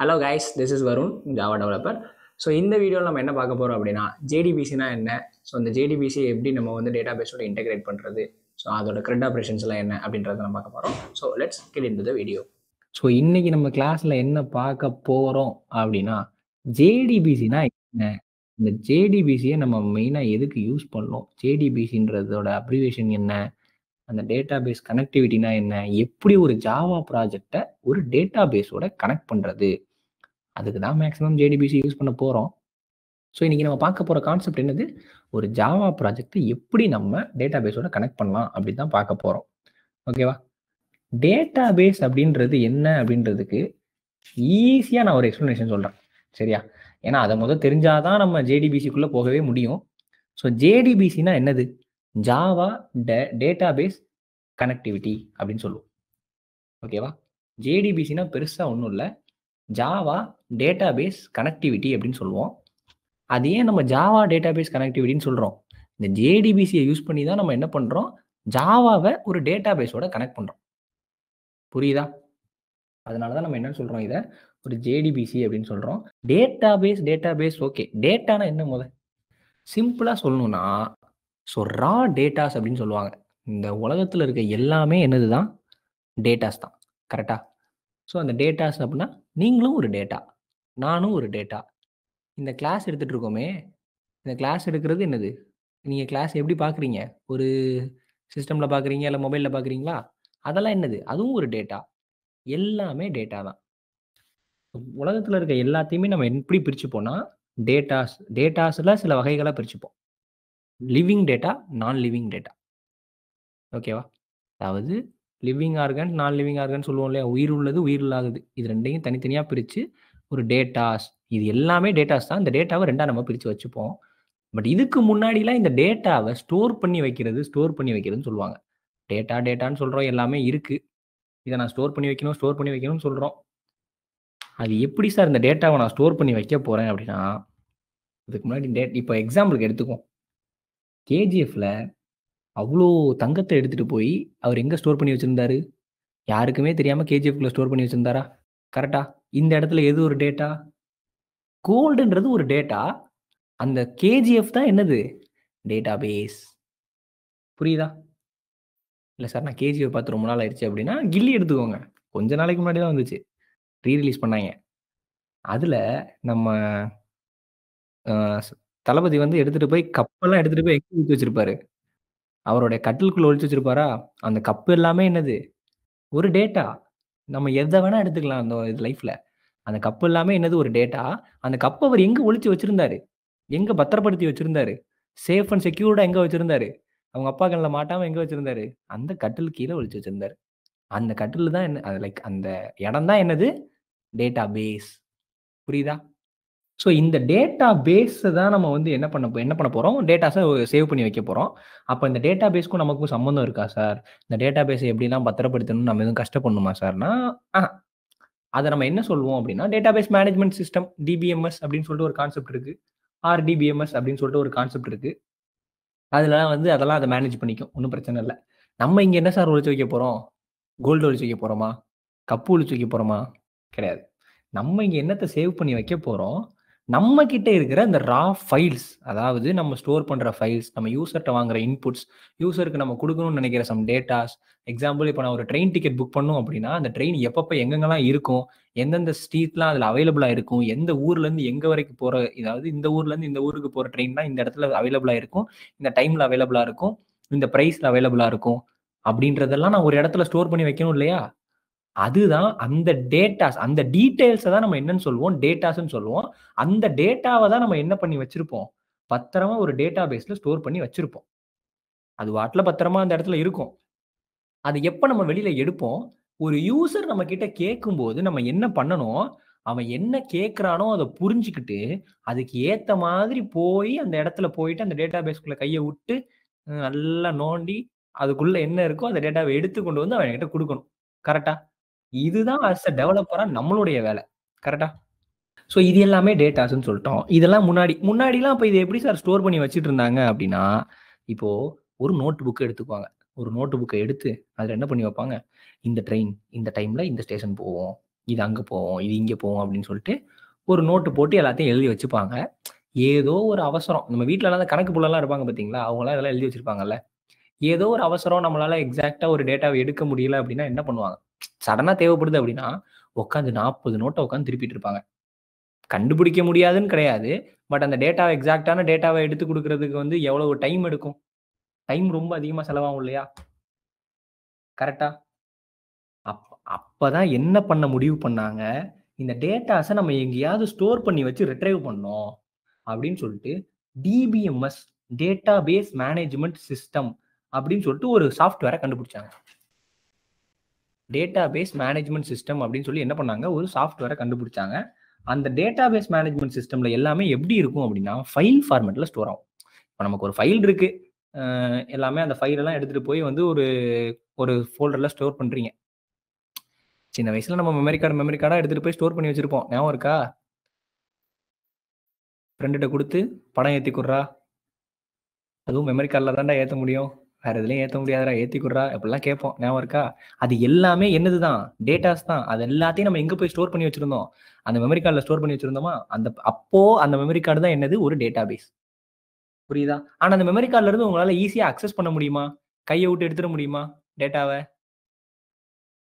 Hello guys, this is Varun, Java developer. So இந்த வீடியோவில் நம்ம என்ன பார்க்க போகிறோம் அப்படின்னா, ஜேடிபிசினா என்ன, ஸோ இந்த ஜேடிபிசி எப்படி நம்ம வந்து டேட்டா பேஸோட இன்டெகிரேட் பண்ணுறது, ஸோ அதோட கிரெட் ஆப்ரேஷன்ஸ்லாம் என்ன அப்படின்றத நம்ம பார்க்க போகிறோம். So let's get into the video. So இன்னைக்கு நம்ம கிளாஸில் என்ன பார்க்க போகிறோம் அப்படின்னா, ஜேடிபிசினா என்ன, இந்த ஜேடிபிசியை நம்ம மெயினாக எதுக்கு யூஸ் பண்ணோம், ஜேடிபிசின்றதோட அப்ரிவேஷன் என்ன, அந்த டேட்டா பேஸ் கனெக்டிவிட்டினா என்ன, எப்படி ஒரு ஜாவா ப்ராஜெக்டை ஒரு டேட்டா பேஸோட கனெக்ட் பண்ணுறது, அதுக்கு தான் மேக்ஸிமம் ஜேடிபிசி யூஸ் பண்ண போகிறோம். ஸோ இன்றைக்கி நம்ம பார்க்க போகிற கான்செப்ட் என்னது, ஒரு ஜாவா ப்ராஜெக்ட்டை எப்படி நம்ம டேட்டா பேஸோட கனெக்ட் பண்ணலாம் அப்படின்னு தான் பார்க்க போகிறோம். ஓகேவா? டேட்டா பேஸ் அப்படின்றது என்ன அப்படின்றதுக்கு ஈஸியாக நான் ஒரு எக்ஸ்ப்ளனேஷன் சொல்கிறேன், சரியா? ஏன்னா அதை முதல் தெரிஞ்சாதான் நம்ம ஜேடிபிசிக்குள்ளே போகவே முடியும். ஸோ ஜேடிபிசினா என்னது, ஜாவா டேட்டா பேஸ் கனெக்டிவிட்டி அப்படின்னு சொல்லுவோம். ஓகேவா? ஜேடிபிசினா பெருசாக ஒன்றும் இல்லை, ஜாவா டேட்டா பேஸ் கனெக்டிவிட்டி அப்படின்னு சொல்லுவோம். அது ஏன் நம்ம ஜாவா டேட்டா பேஸ் கனெக்டிவிட்டின்னு சொல்கிறோம், இந்த ஜேடிபிசியை யூஸ் பண்ணி தான் நம்ம என்ன பண்ணுறோம், ஜாவாவை ஒரு டேட்டா பேஸோட கனெக்ட் பண்ணுறோம். புரியுதா? அதனால தான் நம்ம என்ன சொல்கிறோம், இதை ஒரு ஜேடிபிசி அப்படின்னு சொல்கிறோம். டேட்டா பேஸ் ஓகே, டேட்டானா என்ன முதல் சிம்பிளாக சொல்லணும்னா, ஸோ ரா டேட்டாஸ் அப்படின்னு சொல்லுவாங்க. இந்த உலகத்தில் இருக்க எல்லாமே என்னது தான், டேட்டாஸ் தான். கரெக்டாக? ஸோ அந்த டேட்டாஸ் அப்படின்னா நீங்களும் ஒரு டேட்டா, நானும் ஒரு டேட்டா. இந்த கிளாஸ் எடுத்துகிட்டு இருக்கோமே, இந்த கிளாஸ் எடுக்கிறது என்னது, நீங்கள் கிளாஸ் எப்படி பார்க்குறீங்க, ஒரு சிஸ்டமில் பார்க்குறீங்க இல்லை மொபைலில் பார்க்குறீங்களா, அதெல்லாம் என்னது, அதுவும் ஒரு டேட்டா. எல்லாமே டேட்டா தான். உலகத்தில் இருக்க எல்லாத்தையுமே நம்ம எப்படி பிரிச்சுப்போம்னா, டேட்டாஸில் சில வகைகளாக பிரிச்சுப்போம். Living data, non living data. ஓகேவா? அதாவது living organ, non living organ சொல்லுவோம் இல்லையா, உயிர் உள்ளது உயிர் இல்லாதது, இது ரெண்டையும் தனித்தனியாக பிரித்து ஒரு டேட்டாஸ், இது எல்லாமே டேட்டாஸ் தான். இந்த டேட்டாவை ரெண்டாக நம்ம பிரித்து வச்சுப்போம். பட் இதுக்கு முன்னாடிலாம் இந்த டேட்டாவை ஸ்டோர் பண்ணி வைக்கிறதுன்னு சொல்லுவாங்க. டேட்டான்னு சொல்கிறோம், எல்லாமே இருக்குது, இதை நான் ஸ்டோர் பண்ணி வைக்கணும்னு சொல்கிறோம். அது எப்படி சார் இந்த டேட்டாவை நான் ஸ்டோர் பண்ணி வைக்க போகிறேன் அப்படின்னா, இதுக்கு முன்னாடி இப்போ எக்ஸாம்பிளுக்கு எடுத்துக்குவோம். கேஜிஎஃப்ல அவ்வளோ தங்கத்தை எடுத்துகிட்டு போய் அவர் எங்கே ஸ்டோர் பண்ணி வச்சுருந்தாரு, யாருக்குமே தெரியாமல் கேஜிஎஃப்குள்ளே ஸ்டோர் பண்ணி வச்சுருந்தாரா? கரெக்டா? இந்த இடத்துல எது ஒரு டேட்டா, கோல்டுன்றது ஒரு டேட்டா. அந்த கேஜிஎஃப் தான் என்னது, டேட்டா பேஸ். புரியுதா? இல்லை சார், நான் கேஜிஎஃப் பார்த்து ரொம்ப நாள் ஆயிடுச்சு அப்படின்னா கில்லி எடுத்துக்கோங்க, கொஞ்ச நாளைக்கு முன்னாடி தான் வந்துச்சு, ரீரிலீஸ் பண்ணாங்க. அதில் நம்ம தளபதி வந்து எடுத்துகிட்டு போய் கப்பெல்லாம் எடுத்துகிட்டு போய் எங்கே ஒழிச்சு வச்சிருப்பாரு, அவருடைய கட்டிலுக்குள்ளே ஒழிச்சு வச்சிருப்பாரா? அந்த கப்பு எல்லாமே என்னது, ஒரு டேட்டா. நம்ம எதை வேணால் எடுத்துக்கலாம் அந்த இது லைஃப்பில். அந்த கப்பு எல்லாமே என்னது, ஒரு டேட்டா. அந்த கப்பை அவர் எங்கே ஒழிச்சு வச்சிருந்தாரு, எங்கே பத்திரப்படுத்தி வச்சிருந்தாரு, சேஃப் அண்ட் செக்யூர்டாக எங்கே வச்சிருந்தாரு, அவங்க அப்பா கண்ணில் மாட்டாமல் எங்கே வச்சிருந்தாரு, அந்த கட்டில் கீழே ஒழிச்சு வச்சிருந்தாரு. அந்த கட்டில் தான் என்ன, அது லைக் அந்த இடம் தான் என்னது, டேட்டா பேஸ். புரியுதா? ஸோ இந்த டேட்டா பேஸை தான் நம்ம வந்து என்ன பண்ண போகிறோம், டேட்டாஸை சேவ் பண்ணி வைக்க போகிறோம். அப்போ இந்த டேட்டா பேஸ்க்கும் நமக்கும் சம்மந்தம் இருக்கா சார், இந்த டேட்டா பேஸை எப்படிலாம் பத்திரப்படுத்தணும்னு நம்ம எதுவும் கஷ்டப்படணுமா சார்னா, அதை நம்ம என்ன சொல்லுவோம் அப்படின்னா, டேட்டாபேஸ் மேனேஜ்மெண்ட் சிஸ்டம், டிபிஎம்எஸ் அப்படின்னு சொல்லிட்டு ஒரு கான்செப்ட் இருக்கு, ஆர்டிபிஎம்எஸ் அப்படின்னு சொல்லிட்டு ஒரு கான்செப்ட் இருக்கு. அதெல்லாம் வந்து அதெல்லாம் அதை மேனேஜ் பண்ணிக்கும், ஒன்றும் பிரச்சனை இல்லை. நம்ம இங்கே என்ன சார் ஒழிச்சு வைக்க போகிறோம், கோல்டு ஒழிச்சு வைக்க போகிறோமா, கப்பு ஒழிச்சு வைக்க போகிறோமா? கிடையாது. நம்ம இங்கே என்னத்தை சேவ் பண்ணி வைக்க போகிறோம், நம்ம கிட்ட இருக்கிற இந்த ரா ஃபைல்ஸ், அதாவது நம்ம ஸ்டோர் பண்ணுற ஃபைல்ஸ், நம்ம யூசர்கிட்ட வாங்குற இன்புட்ஸ், யூசருக்கு நம்ம கொடுக்கணும்னு நினைக்கிற சம் டேட்டாஸ். எக்ஸாம்பிள், இப்போ நான் ஒரு ட்ரெயின் டிக்கெட் புக் பண்ணும் அப்படின்னா, அந்த ட்ரெயின் எப்பப்போ எங்கெங்கெல்லாம் இருக்கும், எந்தெந்த ஸ்ட்ரீட்லாம் அதில் அவைலபிளாக இருக்கும், எந்த ஊர்லேருந்து எங்கே வரைக்கும் போகிற, அதாவது இந்த ஊர்லேருந்து இந்த ஊருக்கு போகிற ட்ரெயின் தான் இந்த இடத்துல அவைலபிளாக இருக்கும், இந்த டைமில் அவைலபிளாக இருக்கும், இந்த ப்ரைஸில் அவைலபிளாக இருக்கும், அப்படின்றதெல்லாம் நான் ஒரு இடத்துல ஸ்டோர் பண்ணி வைக்கணும் இல்லையா? அதுதான் அந்த டேட்டாஸ், அந்த டீடைல்ஸை தான் நம்ம என்னன்னு சொல்லுவோம், டேட்டாஸ்ன்னு சொல்லுவோம். அந்த டேட்டாவை தான் நம்ம என்ன பண்ணி வச்சிருப்போம், பத்திரமா ஒரு டேட்டா பேஸ்ல ஸ்டோர் பண்ணி வச்சிருப்போம். அது வாட்ல பத்திரமா அந்த இடத்துல இருக்கும். அது எப்ப நம்ம வெளியில எடுப்போம், ஒரு யூசர் நம்ம கிட்ட கேட்கும்போது நம்ம என்ன பண்ணணும், அவன் என்ன கேட்கிறானோ அதை புரிஞ்சுக்கிட்டு, அதுக்கு ஏத்த மாதிரி போய் அந்த இடத்துல போயிட்டு அந்த டேட்டா பேஸ்க்குள்ள கையை விட்டு நல்லா நோண்டி அதுக்குள்ள என்ன இருக்கோ அந்த டேட்டாவை எடுத்து கொண்டு வந்து அவன் கிட்ட கொடுக்கணும். கரெக்டா? இதுதான் அஸ் அ டெவலப்பரா நம்மளுடைய வேலை. கரெக்ட்டா? ஸோ இது எல்லாமே டேட்டாஸ்ன்னு சொல்லிட்டோம். இதெல்லாம் முன்னாடிலாம் அப்ப இத எப்படி சார் ஸ்டோர் பண்ணி வச்சுட்டு இருந்தாங்க அப்படின்னா, இப்போ ஒரு நோட் புக் எடுத்துக்குவாங்க. ஒரு நோட் புக்க எடுத்து அதுல என்ன பண்ணி வைப்பாங்க, இந்த ட்ரெயின் இந்த டைம்ல இந்த ஸ்டேஷன் போவும். இது அங்கே போவோம், இது இங்கே போவோம் அப்படின்னு சொல்லிட்டு ஒரு நோட்டு போட்டு எல்லாத்தையும் எழுதி வச்சுப்பாங்க. ஏதோ ஒரு அவசரம், நம்ம வீட்டிலலாம் அந்த கணக்கு புள்ளலாம் இருப்பாங்க பார்த்தீங்களா, அவங்களாம் இதெல்லாம் எழுதி வச்சிருப்பாங்கல்ல. ஏதோ ஒரு அவசரம் நம்மளால எக்ஸாக்ட்டா ஒரு டேட்டாவ எடுக்க முடியல அப்படின்னா என்ன பண்ணுவாங்க? சடனா தேவைப்படுது அப்படின்னா, உட்காந்து 40 நோட்ட உட்காந்து திருப்பிட்டு இருப்பாங்க. கண்டுபிடிக்க முடியாதுன்னு கிடையாது. பட் அந்த டேட்டாவ எக்ஸாக்ட்டான டேட்டாவ எடுத்து குடுக்குறதுக்கு வந்து எவ்வளவு டைம் எடுக்கும்? டைம் ரொம்ப அதிகமா செலவாகும் இல்லையா? கரெக்ட்டா? அப்பதான் என்ன பண்ண முடிவு பண்ணாங்க, இந்த டேட்டாஸ நம்ம எங்கேயாவது ஸ்டோர் பண்ணி வச்சு ரிட்ரைவ் பண்ணோம் அப்படின்னு சொல்லிட்டு, டிபிஎம்எஸ் டேட்டாபேஸ் மேனேஜ்மென்ட் சிஸ்டம் அப்படின்னு சொல்லிட்டு ஒரு சாஃப்ட்வேர கண்டுபிடிச்சாங்க. டேட்டாபேஸ் மேனேஜ்மென்ட் சிஸ்டம் அப்படின்னு சொல்லி என்ன பண்ணாங்க, ஒரு சாஃப்ட்வேர கண்டுபிடிச்சாங்க. அந்த டேட்டாபேஸ் மேனேஜ்மென்ட் சிஸ்டம்ல எல்லாமே எப்படி இருக்கும் அப்படின்னா, ஃபைல் ஃபார்மேட்ல ஸ்டோர் ஆகும். இப்ப நமக்கு ஒரு ஃபைல் இருக்கு. எல்லாமே அந்த ஃபைல் எல்லாம் எடுத்துட்டு போய் வந்து ஒரு ஒரு ஃபோல்டர்ல ஸ்டோர் பண்றீங்க. சின்ன வயசுல நம்ம மெமரி கார்டா எடுத்துட்டு போய் ஸ்டோர் பண்ணி வச்சிருப்போம். ஞாபகம் இருக்கா? ஃப்ரெண்டுட்ட குடுத்து படம் ஏத்தி குட்றா. அதுவும் மெமரி கார்ட்ல தான்டா ஏத்த முடியும். வேற எதுலயும் ஏத்த முடியாதுடா. ஏத்தி குட்றா. அப்படிலாம் கேட்போம். ஞாபகம் இருக்கா? அது எல்லாமே என்னது தான்? டேட்டாஸ் தான். அது எல்லாத்தையும் நம்ம எங்க போய் ஸ்டோர் பண்ணி வச்சிருந்தோம்? அந்த மெமரி கார்ட்ல ஸ்டோர் பண்ணி வச்சிருந்தோமா? அப்போ அந்த மெமரி கார்டு தான் என்னது? ஒரு டேட்டாபேஸ். புரியுதா? ஆனா அந்த மெமரி கார்ட்ல இருந்து உங்களால ஈஸியா அக்சஸ் பண்ண முடியுமா? கைய விட்டு எடுத்துற முடியுமா? டேட்டாவ?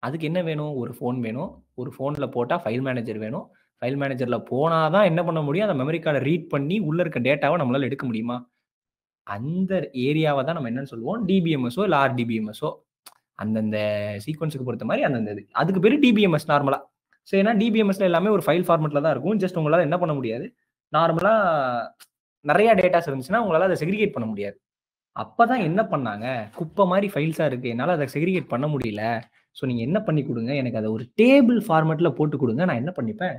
அதுக்கு என்ன வேணும்? ஒரு ஃபோன் வேணும். ஒரு ஃபோன்ல போட்டா ஃபைல் மேனேஜர் வேணும். ஃபைல் மேனேஜர்ல போனா தான் என்ன பண்ண முடியும்? அந்த மெமரி கார்ட ரீட் பண்ணி உள்ள இருக்க டேட்டாவ நம்மளால எடுக்க முடியுமா? அந்த ஏரியாவ தான் நம்ம என்னன்னு சொல்லுவோம்? டிபிஎம்எஸோ இல்ல ஆர்டிபிஎம்எஸோ. அந்தந்த சீக்வென்ஸ்க்கு பொறுத்த மாரி அந்தந்த இது. அதுக்கு பேரு டிபிஎம்எஸ் நார்மலா. ஸோ ஏன்னா டிபிஎம்எஸ்ல எல்லாமே ஒரு ஃபைல் ஃபார்மேட்ல தான் இருக்கும். ஜஸ்ட் உங்களால என்ன பண்ண முடியாது? நார்மலா நெறைய டேட்டாஸ் இருந்துச்சுன்னா, உங்களால அத செக்ரிகேட் பண்ண முடியாது. அப்பதான் என்ன பண்ணாங்க, குப்பை மாரி ஃபைல்ஸா இருக்கு. என்னால அத செக்ரிகேட் பண்ண முடியல. ஸோ நீங்க என்ன பண்ணி குடுங்க, எனக்கு அத ஒரு டேபிள் ஃபார்மேட்ல போட்டு குடுங்க. நான் என்ன பண்ணிப்பேன்,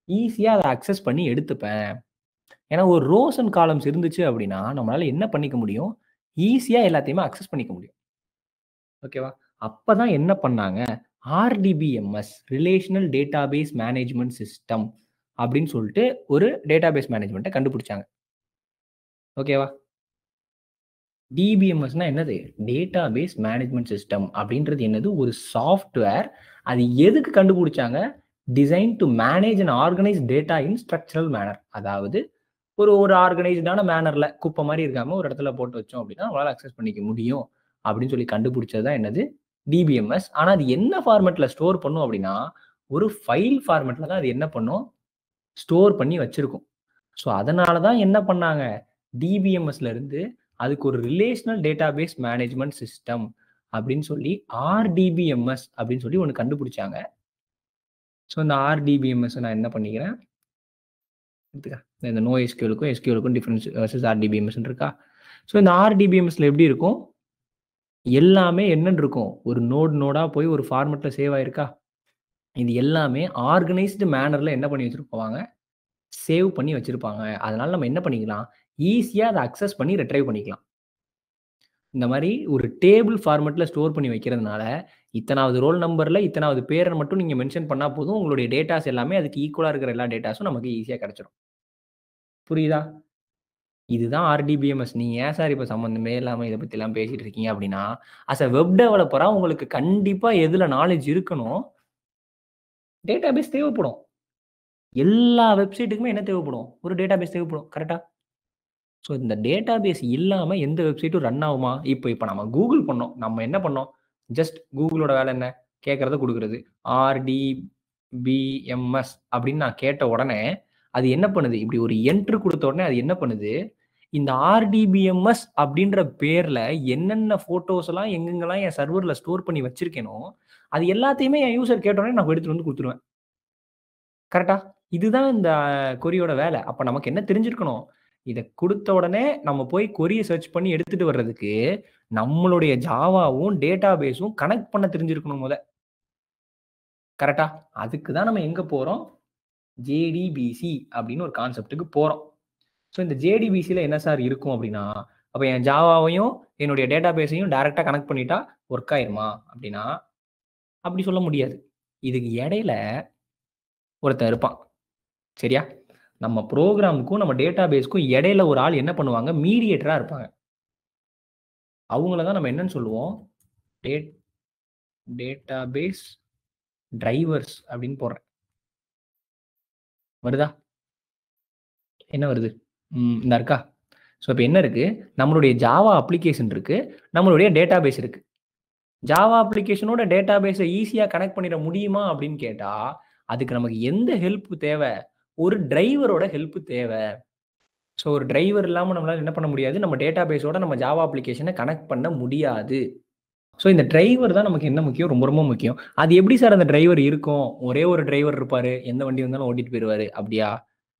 ஈஸியா அத அக்சஸ் பண்ணி எடுத்துப்பேன். ஏன்னா ஒரு ரோஸ் அண்ட் காலம்ஸ் இருந்துச்சு அப்படின்னா, நம்மளால என்ன பண்ணிக்க முடியும், ஈஸியா எல்லாத்தையுமே அக்சஸ் பண்ணிக்க முடியும். ஓகேவா? அப்பதான் என்ன பண்ணாங்க, RDBMS relational database management system அப்படின்னு சொல்லிட்டு ஒரு டேட்டாபேஸ் மேனேஜ்மென்ட்ட கண்டுபிடிச்சாங்க. ஓகேவா? டிபிஎம்எஸ்னா என்னது? டேட்டாபேஸ் மேனேஜ்மென்ட் சிஸ்டம் அப்படின்றது என்னது? ஒரு சாஃப்ட்வேர். அது எதுக்கு கண்டுபிடிச்சாங்க? Design to manage and organise data in structural manner. அதாவது ஒரு ஆர்கனைஸ்டான மேனர்ல குப்பை மாரி இருக்காம ஒரு இடத்துல போட்டு வச்சோம் அப்படின்னா, நம்மளால அக்சஸ் பண்ணிக்க முடியும். அப்படின்னு சொல்லி கண்டுபிடிச்சது தான் என்னது? டிபிஎம்எஸ். ஆனா அது என்ன ஃபார்மேட்ல ஸ்டோர் பண்ணும் அப்படின்னா, ஒரு ஃபைல் ஃபார்மேட்ல தான் அது என்ன பண்ணும்? ஸ்டோர் பண்ணி வச்சிருக்கும். ஸோ அதனால தான் என்ன பண்ணாங்க? டிபிஎம்எஸ்ல இருந்து அதுக்கு ஒரு ரிலேஷனல் டேட்டாபேஸ் மேனேஜ்மென்ட் சிஸ்டம் அப்படின்னு சொல்லி ஆர்டிபிஎம்எஸ் அப்படின்னு சொல்லி ஒண்ணு கண்டுபிடிச்சாங்க. ஸோ இந்த ஆர்டிபிஎம்எஸ் நான் என்ன பண்ணிக்கிறேன், எடுத்துக்க. இந்த NoSQLக்கும் SQLக்கும் டிஃபரன்ஸ் வெர்சஸ் ஆர்டிபிஎம்எஸ்ன்னு இருக்கா? ஸோ இந்த ஆர்டிபிஎம்எஸ்ல எப்படி இருக்கும்? எல்லாமே என்னன்னு இருக்கும்? ஒரு நோடா போய் ஒரு ஃபார்மேட்ல சேவ் ஆயிருக்கா? இது எல்லாமே ஆர்கனைஸ்டு மேனர்ல என்ன பண்ணி வச்சிருப்பாங்க? சேவ் பண்ணி வச்சிருப்பாங்க. அதனால நம்ம என்ன பண்ணிக்கலாம்? ஈஸியா அத அக்சஸ் பண்ணி ரிட்ரைவ் பண்ணிக்கலாம். இந்த மாரி ஒரு டேபிள் ஃபார்மேட்ல ஸ்டோர் பண்ணி வைக்கிறதுனால, இத்தனாவது ரோல் நம்பர்ல இத்தனாவது பேர மட்டும் நீங்க மென்ஷன் பண்ணா போதும். உங்களுடைய டேட்டாஸ் எல்லாமே அதுக்கு ஈக்குவலா இருக்கிற எல்லா டேட்டாஸும் நமக்கு ஈஸியா கிடைச்சிரும். புரியுதா? இதுதான் ஆர்டிபிஎம்எஸ். நீங்க ஏன் சார் இப்ப சம்மந்தமே இல்லாம இத பத்திலாம் பேசிட்டு இருக்கீங்க அப்டின்னா, அஸ் அ வெப் டெவலப்பரா உங்களுக்கு கண்டிப்பா எதுல நாலேட்ஜ் இருக்கணும்? டேட்டாபேஸ் தேவைப்படும். எல்லா வெப்சைட்டுக்குமே என்ன தேவைப்படும்? ஒரு டேட்டாபேஸ் தேவைப்படும். கரெக்ட்டா? ஸோ இந்த டேட்டாபேஸ் இல்லாம எந்த வெப்சைட்டும் ரன் ஆகுமா? இப்ப நம்ம கூகுள் பண்ணோம். நம்ம என்ன பண்ணோம்? ஜஸ்ட் கூகுளோட வேலை என்ன? கேட்கிறத குடுக்குறது. ஆர்டிபிஎம்எஸ் அப்படின்னு நான் கேட்ட உடனே, அது என்ன பண்ணுது? இப்படி ஒரு என்டர் குடுத்த உடனே அது என்ன பண்ணுது? இந்த ஆர்டிபிஎம்எஸ் அப்படின்ற பேர்ல என்னென்ன ஃபோட்டோஸ் எல்லாம் எங்கெங்கலாம் என் சர்வர்ல ஸ்டோர் பண்ணி வச்சிருக்கேனோ, அது எல்லாத்தையுமே என் யூசர் கேட்ட உடனே நான் எடுத்துட்டு வந்து குடுத்துருவேன். கரெக்ட்டா? இதுதான் இந்த கொரியோட வேலை. அப்ப நமக்கு என்ன தெரிஞ்சிருக்கணும்? இத குடுத்த உடனே நம்ம போய் கொரிய சர்ச் பண்ணி எடுத்துட்டு வர்றதுக்கு, நம்மளுடைய ஜாவாவும், டேட்டாபேஸும் கனெக்ட் பண்ண தெரிஞ்சிருக்கணும் மொத. கரெக்ட்டா? அதுக்கு தான் நம்ம எங்க போறோம்? JDBC அப்படின்னு ஒரு கான்செப்ட்க்கு போறோம். ஸோ இந்த JDBCல என்ன சார் இருக்கும் அப்படின்னா, அப்ப என் ஜாவாவையும், என்னுடைய டேட்டாபேஸையும் டைரக்ட்டா கனெக்ட் பண்ணிட்டா ஒர்க் ஆயிருமா? அப்படின்னா, அப்படி சொல்ல முடியாது. இதுக்கு இடையில ஒருத்தன் இருப்பான். சரியா? நம்ம புரோகிராமுக்கும், நம்ம டேட்டாபேஸ்க்கும் இடையில ஒரு ஆள் என்ன பண்ணுவாங்க? மீடியேட்டரா இருப்பாங்க. அவங்கள தான் நம்ம என்னன்னு சொல்லுவோம்? டேட் டேட்டாபேஸ் டிரைவர்ஸ் அப்படின்னு போடுறேன். வருதா? என்ன வருது? இந்தா இருக்கா? ஸோ இப்போ என்ன இருக்கு? நம்மளுடைய ஜாவா அப்ளிகேஷன் இருக்கு. நம்மளுடைய டேட்டாபேஸ் இருக்கு. ஜாவா அப்ளிகேஷனோட டேட்டாபேஸை ஈஸியா கனெக்ட் பண்ணிட முடியுமா அப்படின்னு கேட்டா, அதுக்கு நமக்கு எந்த ஹெல்ப் தேவை? ஒரு டிரைவரோட ஹெல்ப் தேவை. ஸோ ஒரு டிரைவர் இல்லாம நம்மளால என்ன பண்ண முடியாது? நம்ம டேட்டாபேஸோட நம்ம ஜாவா அப்ளிகேஷன கனெக்ட் பண்ண முடியாது. ஸோ இந்த டிரைவர் தான் நமக்கு என்ன முக்கியம்? ரொம்ப ரொம்ப முக்கியம். அது எப்படி சார் அந்த டிரைவர் இருக்கும்? ஒரே ஒரு டிரைவர் இருப்பாரு. எந்த வண்டி வந்தாலும் ஓட்டிட்டு போயிருவாரு. அப்படியா?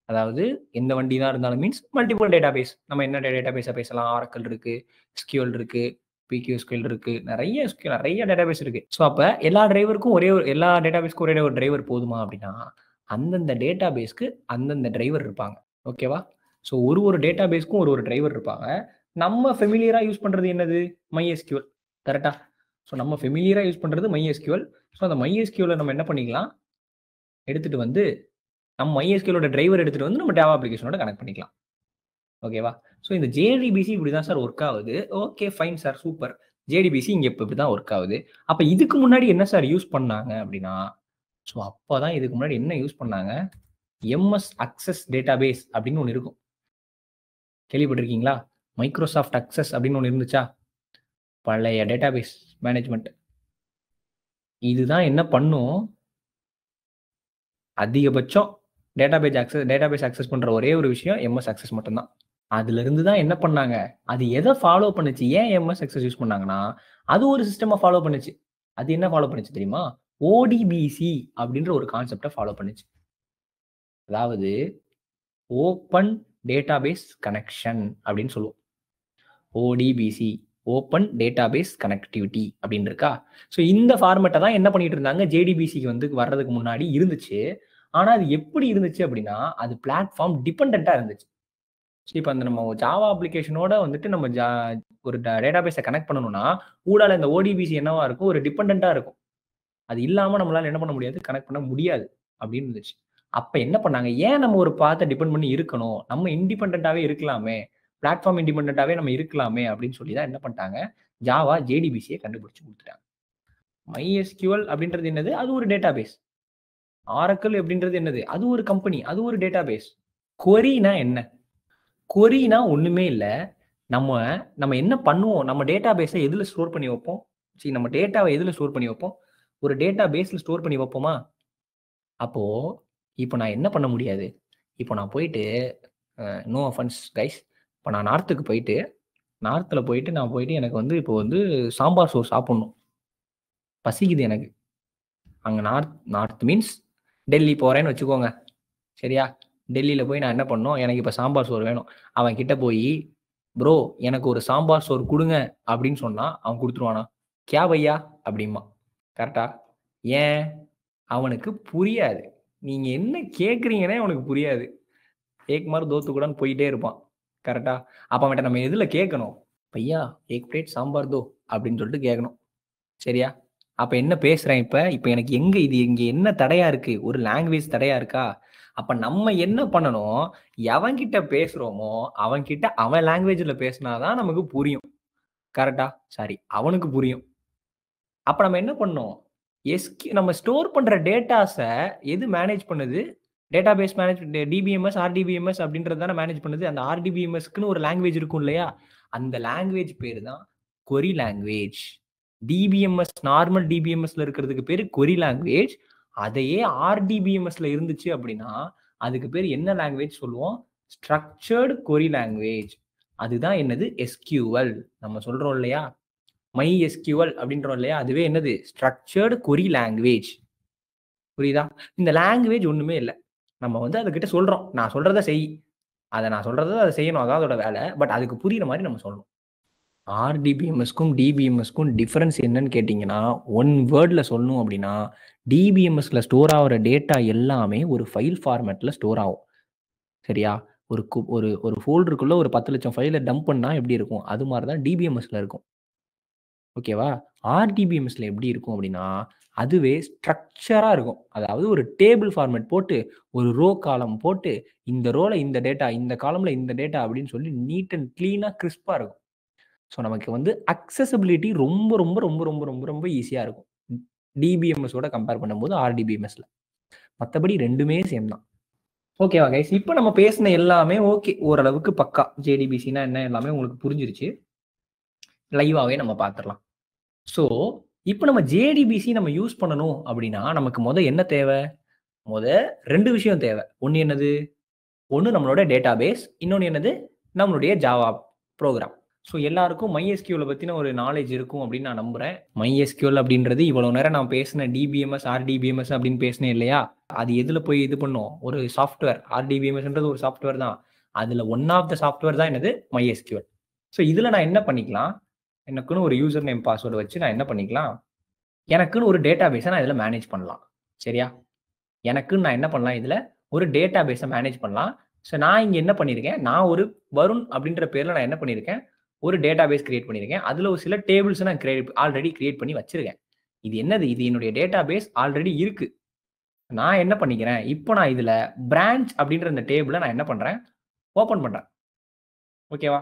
அதாவது எந்த வண்டி தான் இருந்தாலும் மீன்ஸ் மல்டிபிள் டேட்டாபேஸ். நம்ம என்ன டேட்டாபேஸ பேசலாம்? ஆரக்கிள் இருக்கு, எஸ்கியூஎல் இருக்கு, பிக்யூஎஸ்கியூஎல் இருக்கு. நெறைய டேட்டாபேஸ் இருக்கு. ஸோ அப்ப எல்லா டிரைவருக்கும் எல்லா டேட்டாபேஸ்க்கும் ஒரே ஒரு டிரைவர் போதுமா அப்படின்னா, அந்தந்த டேட்டாபேஸ்க்கு அந்தந்த டிரைவர் இருப்பாங்க. ஓகேவா? ஸோ ஒரு டேட்டாபேஸ்க்கும் ஒரு டிரைவர் இருப்பாங்க. நம்ம ஃபெமிலியரா யூஸ் பண்றது என்னது? MySQL. கரெக்ட்டா? ஸோ நம்ம ஃபெமிலியரா யூஸ் பண்றது MySQL. ஸோ அந்த MySQL நம்ம என்ன பண்ணிக்கலாம்? எடுத்துட்டு வந்து நம்ம MySQLோட டிரைவர் எடுத்துட்டு வந்து நம்ம ஜாவா அப்ளிகேஷனோட கனெக்ட் பண்ணிக்கலாம். ஓகேவா? ஸோ இந்த JDBC இப்படிதான் சார் ஒர்க் ஆகுது. Okay fine sir super. JDBC இங்க இப்படிதான் ஒர்க் ஆகுது. அப்ப இதுக்கு முன்னாடி என்ன சார் யூஸ் பண்ணாங்க அப்படின்னா, ஸோ அப்பதான் இதுக்கு முன்னாடி என்ன யூஸ் பண்ணாங்க? MS அக்சஸ் டேட்டாபேஸ் அப்படின்னு ஒண்ணு இருக்கும். கேள்விப்பட்டிருக்கீங்களா? மைக்ரோசாஃப்ட் அக்சஸ் அப்படின்னு ஒண்ணு இருந்துச்சா? பழைய டேட்டாபேஸ் மேனேஜ்மென்ட். இதுதான் என்ன பண்ணும்? அதிகபட்சம் டேட்டாபேஸ் அக்சஸ் பண்ற ஒரே ஒரு விஷயம் MS அக்சஸ் மட்டும் தான். அதிலிருந்து தான் என்ன பண்ணாங்க? அது எத ஃபாலோ பண்ணுச்சு? ஏன் MS அக்சஸ் யூஸ் பண்ணாங்கன்னா, அது ஒரு சிஸ்டம ஃபாலோ பண்ணுச்சு. அது என்ன ஃபாலோ பண்ணுச்சு தெரியுமா? ODBC அப்படின்ற ஒரு கான்செப்ட்ட ஃபாலோ பண்ணுச்சு. அதாவது ஓப்பன் டேட்டாபேஸ் கனெக்ஷன் அப்படின்னு சொல்லுவோம். ODBC ஓப்பன் டேட்டாபேஸ் கனெக்டிவிட்டி அப்படின்னு இருக்கா? ஸோ இந்த ஃபார்மேட்ட தான் என்ன பண்ணிட்டு இருந்தாங்க? JDBCக்கு வந்து வர்றதுக்கு முன்னாடி இருந்துச்சு. ஆனா அது எப்படி இருந்துச்சு அப்படின்னா, அது பிளாட்ஃபார்ம் டிபெண்டன்ட்டா இருந்துச்சு. ஸோ இப்ப அந்த நம்ம ஜாவா அப்ளிகேஷனோட வந்துட்டு நம்ம ஒரு டேட்டாபேஸ கனெக்ட் பண்ணணும்னா, ஊடால இந்த ODBC என்னவா இருக்கும்? ஒரு டிபெண்டன்ட்டா இருக்கும். அது இல்லாம நம்மளால என்ன பண்ண முடியாது? கனெக்ட் பண்ண முடியாது அப்படின்னு இருந்துச்சு. அப்ப என்ன பண்ணாங்க? ஏன் நம்ம ஒரு பாத்த டிபெண்ட் பண்ணி இருக்கணும்? நம்ம இண்டிபெண்டன்ட்டாவே இருக்கலாமே! பிளாட்ஃபார்ம் இண்டிபெண்டன்ட்டாவே நம்ம இருக்கலாமே! அப்படின்னு சொல்லி தான் என்ன பண்ணிட்டாங்க? ஜாவா JDBCய கண்டுபிடிச்சு குடுத்துட்டாங்க. MySQL அப்படின்றது என்னது? அது ஒரு டேட்டாபேஸ். Oracle அப்படின்றது என்னது? அது ஒரு கம்பெனி. அது ஒரு டேட்டாபேஸ். கொரினா என்ன? கொரினா ஒண்ணுமே இல்ல. நம்ம நம்ம என்ன பண்ணுவோம்? நம்ம டேட்டாபேஸ எதுல ஸ்டோர் பண்ணி வைப்போம்? நம்ம டேட்டாவ எதுல ஸ்டோர் பண்ணி வைப்போம்? ஒரு டேட்டாபேஸ்ல ஸ்டோர் பண்ணி வைப்போமா? அப்போ, இப்ப நான் என்ன பண்ண முடியாது? இப்போ நான் போயிட்டு நோ அஃபென்ஸ் கைஸ். இப்ப நான் நார்த்துக்கு போயிட்டு, நார்த்ல போயிட்டு நான் போயிட்டு எனக்கு வந்து இப்போ வந்து சாம்பார் சோறு சாப்பிடணும். பசிக்குது எனக்கு. அங்க நார்த் நார்த் மீன்ஸ் டெல்லி போறேன்னு வச்சுக்கோங்க. சரியா? டெல்லியில போய் நான் என்ன பண்ணணும்? எனக்கு இப்ப சாம்பார் சோறு வேணும். அவன் கிட்ட போயி, "ப்ரோ எனக்கு ஒரு சாம்பார் சோறு குடுங்க" அப்படின்னு சொன்னா, அவன் குடுத்துருவானா? "கியா பையா?" அப்படிம்பான். கரெக்ட்டா? ஏன்? அவனுக்கு புரியாது. நீங்க என்ன கேட்கிறீங்கன்னே அவனுக்கு புரியாது. "ஏக் மார் தோ துக்குடான்னு" போயிட்டே இருப்பான். கரெக்ட்டா? அப்ப அவன்ட்ட நம்ம எதுல கேட்கணும்? "பையா ஏக் பிளேட் சாம்பார் தோ" அப்படின்னு சொல்லிட்டு கேட்கணும். சரியா? அப்ப என்ன பேசுறேன் இப்ப? இப்ப எனக்கு இங்க என்ன தடையா இருக்கு? ஒரு லாங்குவேஜ் தடையா இருக்கா? அப்ப நம்ம என்ன பண்ணணும்? எவன்கிட்ட பேசுறோமோ, அவன்கிட்ட அவன் லாங்குவேஜ்ல பேசினா தான் நமக்கு புரியும். கரெக்ட்டா? சாரி அவனுக்கு புரியும். அப்ப நம்ம என்ன பண்ணணும்? நம்ம ஸ்டோர் பண்ற டேட்டாஸ எது மேனேஜ் பண்ணுது? டேட்டாபேஸ் DBMS, RDBMS அப்படின்றது தானே மேனேஜ் பண்ணுது. அந்த RDBMSக்குன்னு ஒரு லாங்குவேஜ் இருக்கும் இல்லையா? அந்த லாங்குவேஜ் பேரு தான் கொரி லாங்குவேஜ். நார்மல் DBMSல இருக்கிறதுக்கு பேரு கொரி லாங்குவேஜ். அதையே RDBMSல இருந்துச்சு அப்படின்னா, அதுக்கு பேரு என்ன லாங்குவேஜ் சொல்லுவோம்? Structured query language. அதுதான் என்னது? SQL. நம்ம சொல்றோம் இல்லையா? MySQL அப்படின்றோம் இல்லையா? அதுவே என்னது? Structured query language. புரியுதா? இந்த லாங்குவேஜ் ஒண்ணுமே இல்ல. நம்ம வந்து அதுகிட்ட சொல்றோம். நான் சொல்றத செய். நான் சொல்றத அத செய்யணும். அதான் அதோட வேல. பட் அதுக்கு புரியிற மாரி நம்ம சொல்லணும். RDBMSக்கும் DBMSக்கும் டிஃபரன்ஸ் என்னன்னு கேட்டீங்கன்னா, ஒன் வேர்ட்ல சொல்லணும் அப்படின்னா, DBMSல ஸ்டோர் ஆகுற டேட்டா எல்லாமே ஒரு ஃபைல் ஃபார்மேட்ல ஸ்டோர் ஆகும். சரியா? ஒரு ஒரு ஃபோல்டருக்குள்ள ஒரு 10,00,000 ஃபைல டம்ப் பண்ணா எப்படி இருக்கும்? அது மாரி தான் DBMSல இருக்கும். ஓகேவா? RDBMSல எப்படி இருக்கும் அப்படின்னா, அதுவே ஸ்ட்ரக்சரா இருக்கும். அதாவது ஒரு டேபிள் ஃபார்மேட் போட்டு, ஒரு ரோ காலம் போட்டு, இந்த ரோல இந்த டேட்டா, இந்த காலம்ல இந்த டேட்டா அப்படின்னு சொல்லி நீட் அண்ட் கிளீனா கிரிஸ்பா இருக்கும். ஸோ நமக்கு வந்து அக்சஸிபிலிட்டி ரொம்ப, ரொம்ப, ரொம்ப, ரொம்ப, ரொம்ப, ரொம்ப ஈஸியா இருக்கும். DBMS ஓட கம்பேர் பண்ணும்போது RDBMSல. மத்தபடி 2மே சேம் தான். ஓகேவா கைஸ், இப்போ நம்ம பேசின எல்லாமே ஓகே, ஓரளவுக்கு பக்கா. ஜேடிபிசினா என்ன எல்லாமே உங்களுக்கு புரிஞ்சிருச்சு. லைவாவே நம்ம பார்த்துடலாம். ஸோ இப்போ நம்ம ஜேடிபிசி நம்ம யூஸ் பண்ணணும் அப்படின்னா நமக்கு என்ன தேவை? ரெண்டு விஷயம் தேவை. ஒன்று என்னது? ஒன்று நம்மளோட டேட்டாபேஸ், இன்னொன்று என்னது? நம்மளுடைய ஜாவா ப்ரோக்ராம். ஸோ எல்லாருக்கும் MySQL பற்றின ஒரு நாலேஜ் இருக்கும் அப்படின்னு நான் நம்புகிறேன். MySQL அப்படின்றது இவ்வளோ நேரம் நான் பேசின டிபிஎம்எஸ் ஆர்டிபிஎம்எஸ் அப்படின்னு பேசினேன் இல்லையா? அது எதில் போய் இது பண்ணும்? ஒரு சாஃப்ட்வேர். ஆர்டிபிஎம்எஸ்ன்றது ஒரு சாஃப்ட்வேர் தான். அதில் ஒன் ஆஃப் த சாஃப்ட்வேர் தான் என்னது? MySQL. ஸோ இதில் நான் என்ன பண்ணிக்கலாம்? எனக்குன்னு ஒரு யூசர் நேம் பாஸ்வேர்டு வச்சு நான் என்ன பண்ணிக்கலாம்? எனக்குன்னு ஒரு டேட்டாபேஸை நான் இதில் மேனேஜ் பண்ணலாம். சரியா? எனக்குன்னு நான் என்ன பண்ணலாம்? இதில் ஒரு டேட்டாபேஸை மேனேஜ் பண்ணலாம். ஸோ நான் இங்கே என்ன பண்ணியிருக்கேன்? நான் ஒரு வருண் அப்படின்ற பேரில் நான் என்ன பண்ணியிருக்கேன்? ஒரு டேட்டாபேஸ் கிரியேட் பண்ணியிருக்கேன். அதில் ஒரு சில டேபிள்ஸ் நான் ஆல்ரெடி கிரியேட் பண்ணி வச்சிருக்கேன். இது என்னது? இது என்னுடைய டேட்டாபேஸ் ஆல்ரெடி இருக்கு. நான் என்ன பண்ணிக்கிறேன்? இப்போ நான் இதில் பிரான்ச் அப்படின்ற இந்த டேபிளை நான் என்ன பண்ணுறேன்? ஓப்பன் பண்ணுறேன். ஓகேவா?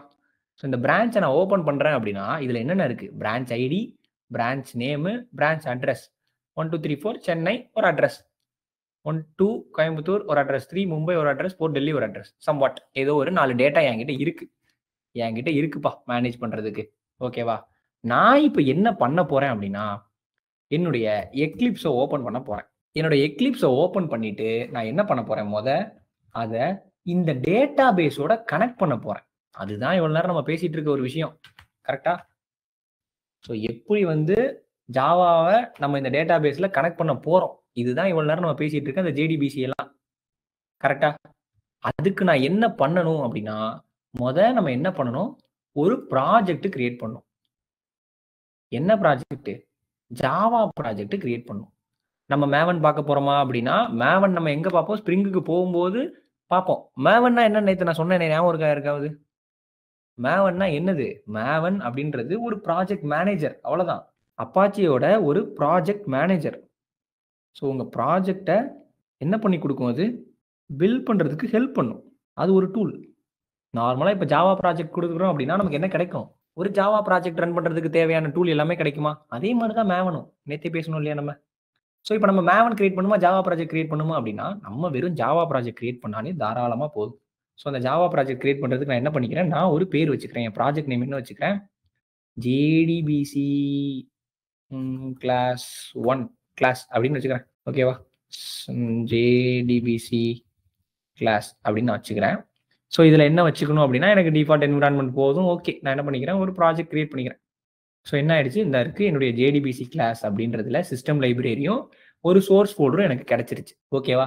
ஸோ இந்த பிரான்ச்சை நான் ஓப்பன் பண்ணுறேன் அப்படின்னா இதில் என்னென்ன இருக்குது? Branch ID, branch name, branch address. 1 2 3 4 Chennai ஒரு அட்ரஸ், 1 2 கோயம்புத்தூர் ஒரு அட்ரஸ், 3 மும்பை ஒரு அட்ரஸ், 4 டெல்லி ஒரு அட்ரஸ். சம்வாட் ஏதோ ஒரு 4 டேட்டா என்கிட்ட இருக்குப்பா மேனேஜ் பண்ணுறதுக்கு. ஓகேவா? நான் இப்போ என்ன பண்ண போகிறேன் அப்படின்னா என்னுடைய எக்லிப்ஸை ஓப்பன் பண்ண போகிறேன். என்னோட எக்லிப்ஸை ஓப்பன் பண்ணிட்டு நான் என்ன பண்ண போகிறேன்? அதை இந்த டேட்டா பேஸோட கனெக்ட் பண்ண போகிறேன். அதுதான் இவ்வளோ நேரம் நம்ம பேசிட்டு இருக்க ஒரு விஷயம். கரெக்டா? ஸோ எப்படி ஜாவாவை நம்ம இந்த டேட்டா பேஸில் கனெக்ட் பண்ண போகிறோம், இதுதான் இவ்வளோ நேரம் நம்ம பேசிட்டு இருக்க அந்த ஜேடிபிசி எல்லாம். கரெக்டா? அதுக்கு நான் என்ன பண்ணணும் அப்படின்னா நம்ம என்ன பண்ணணும்? ஒரு ப்ராஜெக்ட் கிரியேட் பண்ணணும். என்ன ப்ராஜெக்ட்? ஜாவா ப்ராஜெக்ட் கிரியேட் பண்ணணும். நம்ம மேவன் பார்க்க போறோமா அப்படின்னா மேவன் நம்ம எங்க பார்ப்போம்? ஸ்ப்ரிங்குக்கு போகும்போது பார்ப்போம். மேவன்னா என்ன நேற்று நான் சொன்னேன், ஞாபகம் இருக்கா யாருக்காவது? மேவன்னா என்னது? மேவன் அப்படின்றது ஒரு ப்ராஜெக்ட் மேனேஜர், அவ்வளவுதான். அப்பாச்சியோட ஒரு ப்ராஜெக்ட் மேனேஜர். ஸோ உங்க ப்ராஜெக்டை என்ன பண்ணி கொடுக்கும்? அது பில்ட் பண்றதுக்கு ஹெல்ப் பண்ணும். அது ஒரு டூல். நார்மலா இப்போ ஜாவா ப்ராஜெக்ட் கொடுக்குறோம் அப்படின்னா நமக்கு என்ன கிடைக்கும்? ஒரு ஜாவா ப்ராஜெக்ட் ரன் பண்றதுக்கு தேவையான டூல் எல்லாமே கிடைக்குமா? அதே மாதிரி தான் மேவனும். நேற்றே பேசணும் இல்லையா நம்ம? ஸோ இப்போ நம்ம மேவன் கிரியேட் பண்ணுமா, ஜாவா ப்ராஜெக்ட் கிரியேட் பண்ணுமா அப்படின்னா நம்ம வெறும் ஜாவா ப்ராஜெக்ட் கிரியேட் பண்ணாலே தாராளமாக போதும். ஸோ அந்த ஜாவா ப்ராஜெக்ட் கிரியேட் பண்ணுறதுக்கு நான் என்ன பண்ணிக்கிறேன்? நான் ஒரு பேர் வச்சுக்கிறேன். என் ப்ராஜெக்ட் நேம் என்ன வச்சுக்கிறேன்? ஜேடிபிசி கிளாஸ் 1 கிளாஸ் அப்படின்னு வச்சுக்கிறேன். ஓகேவா? ஜேடிபிசி கிளாஸ் அப்படின்னு நான் வச்சுக்கிறேன். ஸோ இதில் என்ன வச்சுக்கணும் அப்படின்னா எனக்கு டிஃபால்ட் என்விரான்மெண்ட் போதும். ஓகே, நான் என்ன பண்ணிக்கிறேன்? ஒரு ப்ராஜெக்ட் கிரியேட் பண்ணிக்கிறேன். ஸோ என்ன ஆயிடுச்சு? இந்த இருக்கு என்னுடைய ஜேடிபிசி கிளாஸ் அப்படின்றதுல சிஸ்டம் லைப்ரரியும் ஒரு சோர்ஸ் ஃபோல்டரும் எனக்கு கிடைச்சிருச்சு. ஓகேவா?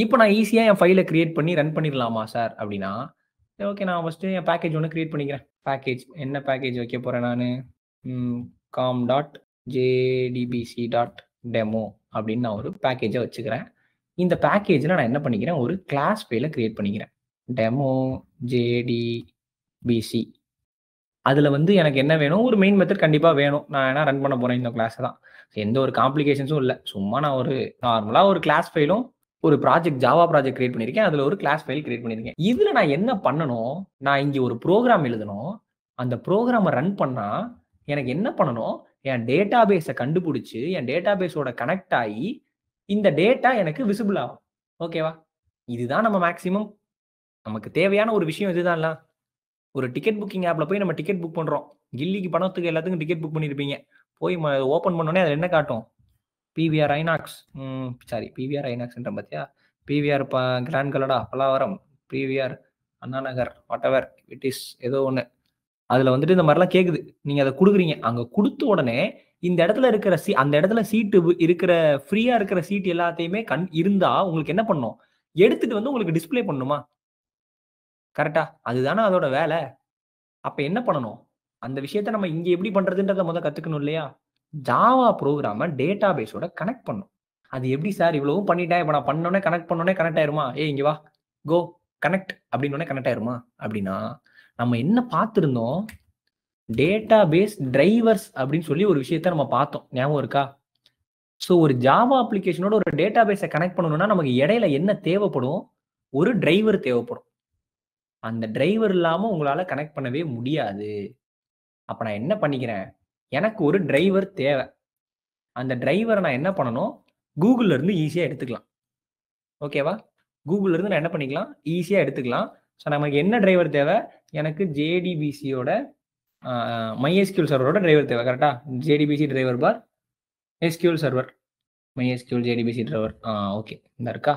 இப்போ நான் ஈஸியாக என் ஃபைலை கிரியேட் பண்ணி ரன் பண்ணிடலாமா சார் அப்படின்னா, ஓகே நான் ஃபஸ்ட்டு என் பேக்கேஜ் ஒன்று கிரியேட் பண்ணிக்கிறேன். பேக்கேஜ் என்ன பேக்கேஜ் வைக்க போகிறேன் நான்? com.jdbc.demo அப்படின்னு நான் ஒரு பேக்கேஜை வச்சுக்கிறேன். இந்த பேக்கேஜில் நான் என்ன பண்ணிக்கிறேன்? ஒரு கிளாஸ் ஃபைலை கிரியேட் பண்ணிக்கிறேன். Demo JDBC. அதில் எனக்கு என்ன வேணும்? ஒரு மெயின் மெத்தட் கண்டிப்பாக வேணும். நான் என்ன ரன் பண்ண போகிறேன் இந்த கிளாஸை தான். எந்த ஒரு காம்ப்ளிகேஷன்ஸும் இல்லை. சும்மா நான் ஒரு நார்மலாக ஒரு கிளாஸ் ஃபைலும் ஒரு ப்ராஜெக்ட் ஜாவா ப்ராஜெக்ட் கிரியேட் பண்ணியிருக்கேன். அதில் ஒரு கிளாஸ் ஃபைல் கிரியேட் பண்ணியிருக்கேன். இதில் நான் என்ன பண்ணணும்? நான் இங்கே ஒரு ப்ரோக்ராம் எழுதணும். அந்த ப்ரோக்ராமை ரன் பண்ணால் எனக்கு என்ன பண்ணணும்? என் டேட்டா பேஸை கண்டுபிடிச்சி என் டேட்டா பேஸோட கனெக்ட் ஆகி இந்த டேட்டா எனக்கு விசிபிள் ஆகும். ஓகேவா? இதுதான் நம்ம மேக்ஸிமம் நமக்கு தேவையான ஒரு விஷயம். இதுதான்ல ஒரு டிக்கெட் புக்கிங் ஆப்ல போய் நம்ம டிக்கெட் புக் பண்றோம். கில்லிக்கு பணத்துக்கு எல்லாத்துக்கும் டிக்கெட் புக் பண்ணியிருப்பீங்க. போய் ஓப்பன் பண்ணோடனே அதில் என்ன காட்டும்? PVR INOX. பிவிஆர் ஐநாக்ஸ்ன்ற பார்த்தியா? PVR grand Galada, Pallavaram, PVR Anna Nagar, whatever it is, ஏதோ ஒன்று. அதில் இந்த மாதிரிலாம் கேட்குது. நீங்கள் அதை கொடுக்குறீங்க. அங்கே கொடுத்த உடனே இந்த இடத்துல இருக்கிற அந்த இடத்துல சீட்டு இருக்கிற ஃப்ரீயா இருக்கிற சீட் எல்லாத்தையுமே இருந்தா உங்களுக்கு என்ன பண்ணும்? எடுத்துட்டு உங்களுக்கு டிஸ்பிளே பண்ணுமா? கரெக்டா? அதுதானே அதோட வேலை. அப்ப என்ன பண்ணணும்? அந்த விஷயத்த நம்ம இங்க எப்படி பண்றதுன்றத முதல்ல கத்துக்கணும் இல்லையா? ஜாவா ப்ரோக்ராம டேட்டா பேஸோட கனெக்ட் பண்ணும். அது எப்படி சார் இவ்வளவும் பண்ணிட்டேன், இப்ப நான் பண்ணோனே கனெக்ட் ஆயிருமா? ஏய் இங்க வா, கோ கனெக்ட் அப்படின்னோடனே கனெக்ட் ஆயிருமா? அப்படின்னா நம்ம என்ன பார்த்திருந்தோம்? டேட்டா பேஸ் டிரைவர்ஸ் அப்படின்னு சொல்லி ஒரு விஷயத்த நம்ம பார்த்தோம். ஞாபகம் இருக்கா? ஸோ ஒரு ஜாவா அப்ளிகேஷனோட ஒரு டேட்டா பேஸை கனெக்ட் பண்ணணும்னா நமக்கு இடையில என்ன தேவைப்படும்? ஒரு டிரைவர் தேவைப்படும். அந்த டிரைவர் இல்லாம உங்களால கனெக்ட் பண்ணவே முடியாது. அப்ப நான் என்ன பண்ணிக்கிறேன்? எனக்கு ஒரு டிரைவர் தேவை. அந்த டிரைவரை நான் என்ன பண்ணணும்? கூகுள்ல இருந்து ஈஸியா எடுத்துக்கலாம். ஓகேவா? கூகுள்ல இருந்து நான் என்ன பண்ணிக்கலாம், ஈஸியாக எடுத்துக்கலாம். ஸோ நமக்கு என்ன டிரைவர் தேவை, எனக்கு ஜேடிபிசியோட MySQL சர்வரோட டிரைவர் தேவை. கரெக்டா? ஜேடிபிசி டிரைவர் பார் SQL server, MySQL JDBC driver. Okay, இந்த இருக்கா?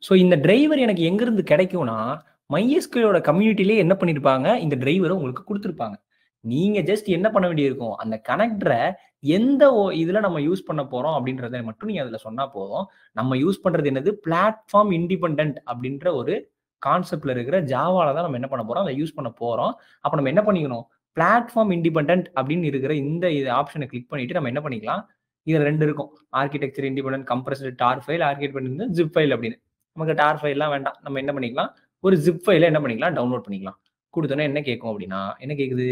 ஸோ இந்த டிரைவர் எனக்கு எங்கிருந்து கிடைக்கும்னா, MySQLோட கம்யூனிட்டிலே என்ன பண்ணியிருப்பாங்க, இந்த டிரைவரை உங்களுக்கு கொடுத்துருப்பாங்க. நீங்க ஜஸ்ட் என்ன பண்ண வேண்டியிருக்கும், அந்த கனெக்டரை எந்த இதுல நம்ம யூஸ் பண்ண போறோம் அப்படின்றத மட்டும் நீங்க அதுல சொன்னா போதும். நம்ம யூஸ் பண்றது என்னது, பிளாட்ஃபார்ம் இண்டிபெண்டன்ட் அப்படின்ற ஒரு கான்செப்ட்ல இருக்கிற ஜாவால தான் நம்ம என்ன பண்ண போறோம், அதை யூஸ் பண்ண போறோம். அப்ப நம்ம என்ன பண்ணிக்கணும், பிளாட்ஃபார்ம் இண்டிபெண்டன்ட் அப்படின்னு இருக்கிற இந்த ஆப்ஷனை கிளிக் பண்ணிட்டு நம்ம என்ன பண்ணிக்கலாம், இதுல 2 இருக்கும். ஆர்கிடெக்சர் இண்டிபெண்டன்ட், கம்ப்ரஸ்டு டார் ஃபைல், ஆர்கிடெக்சர் ஜிப் ஃபைல் அப்படின்னு. நமக்கு டார் ஃபைல்லாம் வேண்டாம். நம்ம என்ன பண்ணிக்கலாம், ஒரு ஜிப் ஃபைலை என்ன பண்ணிக்கலாம், டவுன்லோட் பண்ணிக்கலாம். கொடுத்தோன்னே என்ன கேட்கும் அப்படின்னா, என்ன கேட்குது,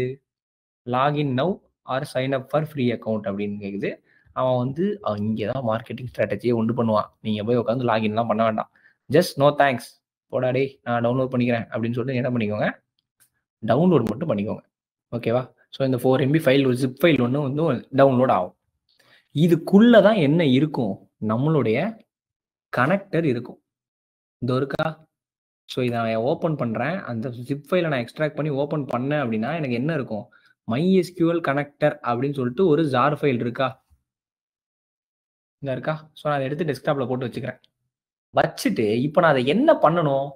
login now or sign up for free account அப்படின்னு கேட்குது. அவன் வந்து இங்கே தான் மார்க்கெட்டிங் ஸ்ட்ராட்டஜியை உண்டு பண்ணுவான். நீங்கள் போய் உட்காந்து லாகின்லாம் பண்ண வேண்டாம். ஜஸ்ட் நோ தேங்க்ஸ், போடா டே நான் டவுன்லோட் பண்ணிக்கிறேன் அப்படின்னு சொல்லிட்டு என்ன பண்ணிக்கோங்க, டவுன்லோட் மட்டும் பண்ணிக்கோங்க. ஓகேவா? ஸோ இந்த 4 MB ஃபைல், ஒரு ஜிப் ஃபைல் ஒன்று வந்து டவுன்லோட் ஆகும். இதுக்குள்ள தான் என்ன இருக்கும், நம்மளுடைய கனெக்டர் இருக்கும். இதோ இருக்கா? ஸோ இதை நான் ஓப்பன் பண்ணுறேன். அந்த ஜிப் ஃபைலை நான் எக்ஸ்ட்ராக்ட் பண்ணி ஓப்பன் பண்ணேன் அப்படின்னா எனக்கு என்ன இருக்கும், MySQL கனெக்டர் அப்படின்னு சொல்லிட்டு ஒரு ஜார் ஃபைல் இருக்கா? இந்த இருக்கா? ஸோ நான் அதை எடுத்து டெஸ்க்டாப்பில் போட்டு வச்சுக்கிறேன். வச்சுட்டு இப்போ நான் அதை என்ன பண்ணணும்,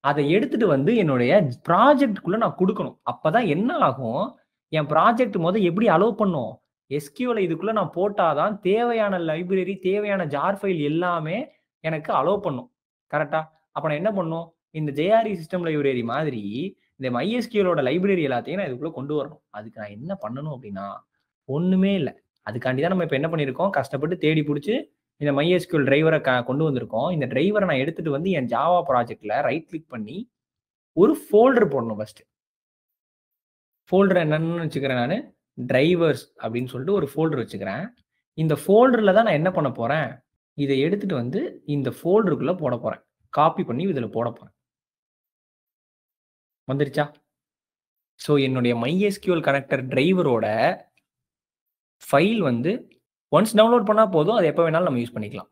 அதை எடுத்துட்டு வந்து என்னுடைய ப்ராஜெக்டுக்குள்ளே நான் கொடுக்கணும். அப்போ தான் என்ன ஆகும், என் ப்ராஜெக்ட் எப்படி அலோவ் பண்ணும், SQL இதுக்குள்ளே நான் போட்டாதான் தேவையான லைப்ரரி, தேவையான ஜார் ஃபைல் எல்லாமே எனக்கு அலோவ் பண்ணும். கரெக்டா? அப்போ நான் என்ன பண்ணும், இந்த JRE சிஸ்டம் லைப்ரரி மாதிரி இந்த MySQLோட லைப்ரரி எல்லாத்தையும் நான் இதுக்குள்ளே கொண்டு வரணும். அதுக்கு நான் என்ன பண்ணணும் அப்படின்னா, ஒன்றுமே இல்லை. அதுக்காண்டி தான் நம்ம இப்போ என்ன பண்ணியிருக்கோம், கஷ்டப்பட்டு தேடி பிடிச்சி இந்த MySQL டிரைவரை கொண்டு வந்திருக்கோம். இந்த டிரைவரை நான் எடுத்துட்டு வந்து என் ஜாவா ப்ராஜெக்ட்ல ரைட் கிளிக் பண்ணி ஒரு ஃபோல்டர் போடணும். ஃபர்ஸ்ட் ஃபோல்டர் என்னன்னு வச்சுக்கிறேன், நான் டிரைவர்ஸ் அப்படின்னு சொல்லிட்டு ஒரு ஃபோல்டர் வச்சுக்கிறேன். இந்த ஃபோல்டர்ல தான் நான் என்ன பண்ண போறேன், இதை எடுத்துட்டு வந்து இந்த ஃபோல்டருக்குள்ள போட போறேன். காப்பி பண்ணி இதுல போட போறேன். வந்துருச்சா? ஸோ என்னுடைய MySQL கனெக்டர் டிரைவரோட ஃபைல் வந்து ஒன்ஸ் டவுன்லோட் பண்ணால் போதும், அது எப்போ வேணாலும் நம்ம யூஸ் பண்ணிக்கலாம்.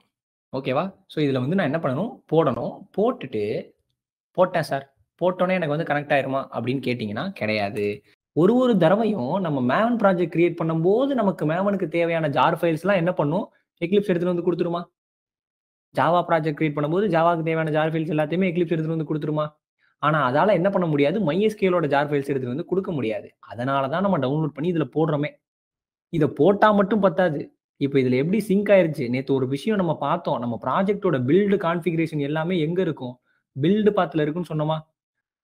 ஓகேவா? ஸோ இதில் வந்து நான் என்ன பண்ணணும், போடணும். போட்டுட்டு போட்டேன் சார், போட்டோன்னே எனக்கு வந்து கனெக்ட் ஆயிருமா அப்படின்னு கேட்டிங்கன்னா கிடையாது. ஒரு தடவையும் நம்ம மேவன் ப்ராஜெக்ட் கிரியேட் பண்ணும்போது நமக்கு மேவனுக்கு தேவையான ஜார் ஃபைல்ஸ்லாம் என்ன பண்ணும், எக்லிப்ஸ் எடுத்துகிட்டு வந்து கொடுத்துருமா? ஜாவா ப்ராஜெக்ட் கிரியேட் பண்ணும்போது ஜாவாக்கு தேவையான ஜார் ஃபைல்ஸ் எல்லாத்தையுமே எக்லிப்ஸ் எடுத்துகிட்டு வந்து கொடுத்துருமா? ஆனால் அதால் என்ன பண்ண முடியாது, MySQLோட ஜார் ஃபைல்ஸ் எடுத்துகிட்டு வந்து கொடுக்க முடியாது. அதனால தான் நம்ம டவுன்லோட் பண்ணி இதில் போடுறோமே. இதை போட்டால் மட்டும் பத்தாது. இப்போ இதில் எப்படி சிங்க் ஆயிருச்சு, நேற்று ஒரு விஷயம் நம்ம பார்த்தோம். நம்ம ப்ராஜெக்டோட பில்டு கான்ஃபிகரேஷன் எல்லாமே எங்கே இருக்கும், பில்டு பாத்தில் இருக்குன்னு சொன்னோமா?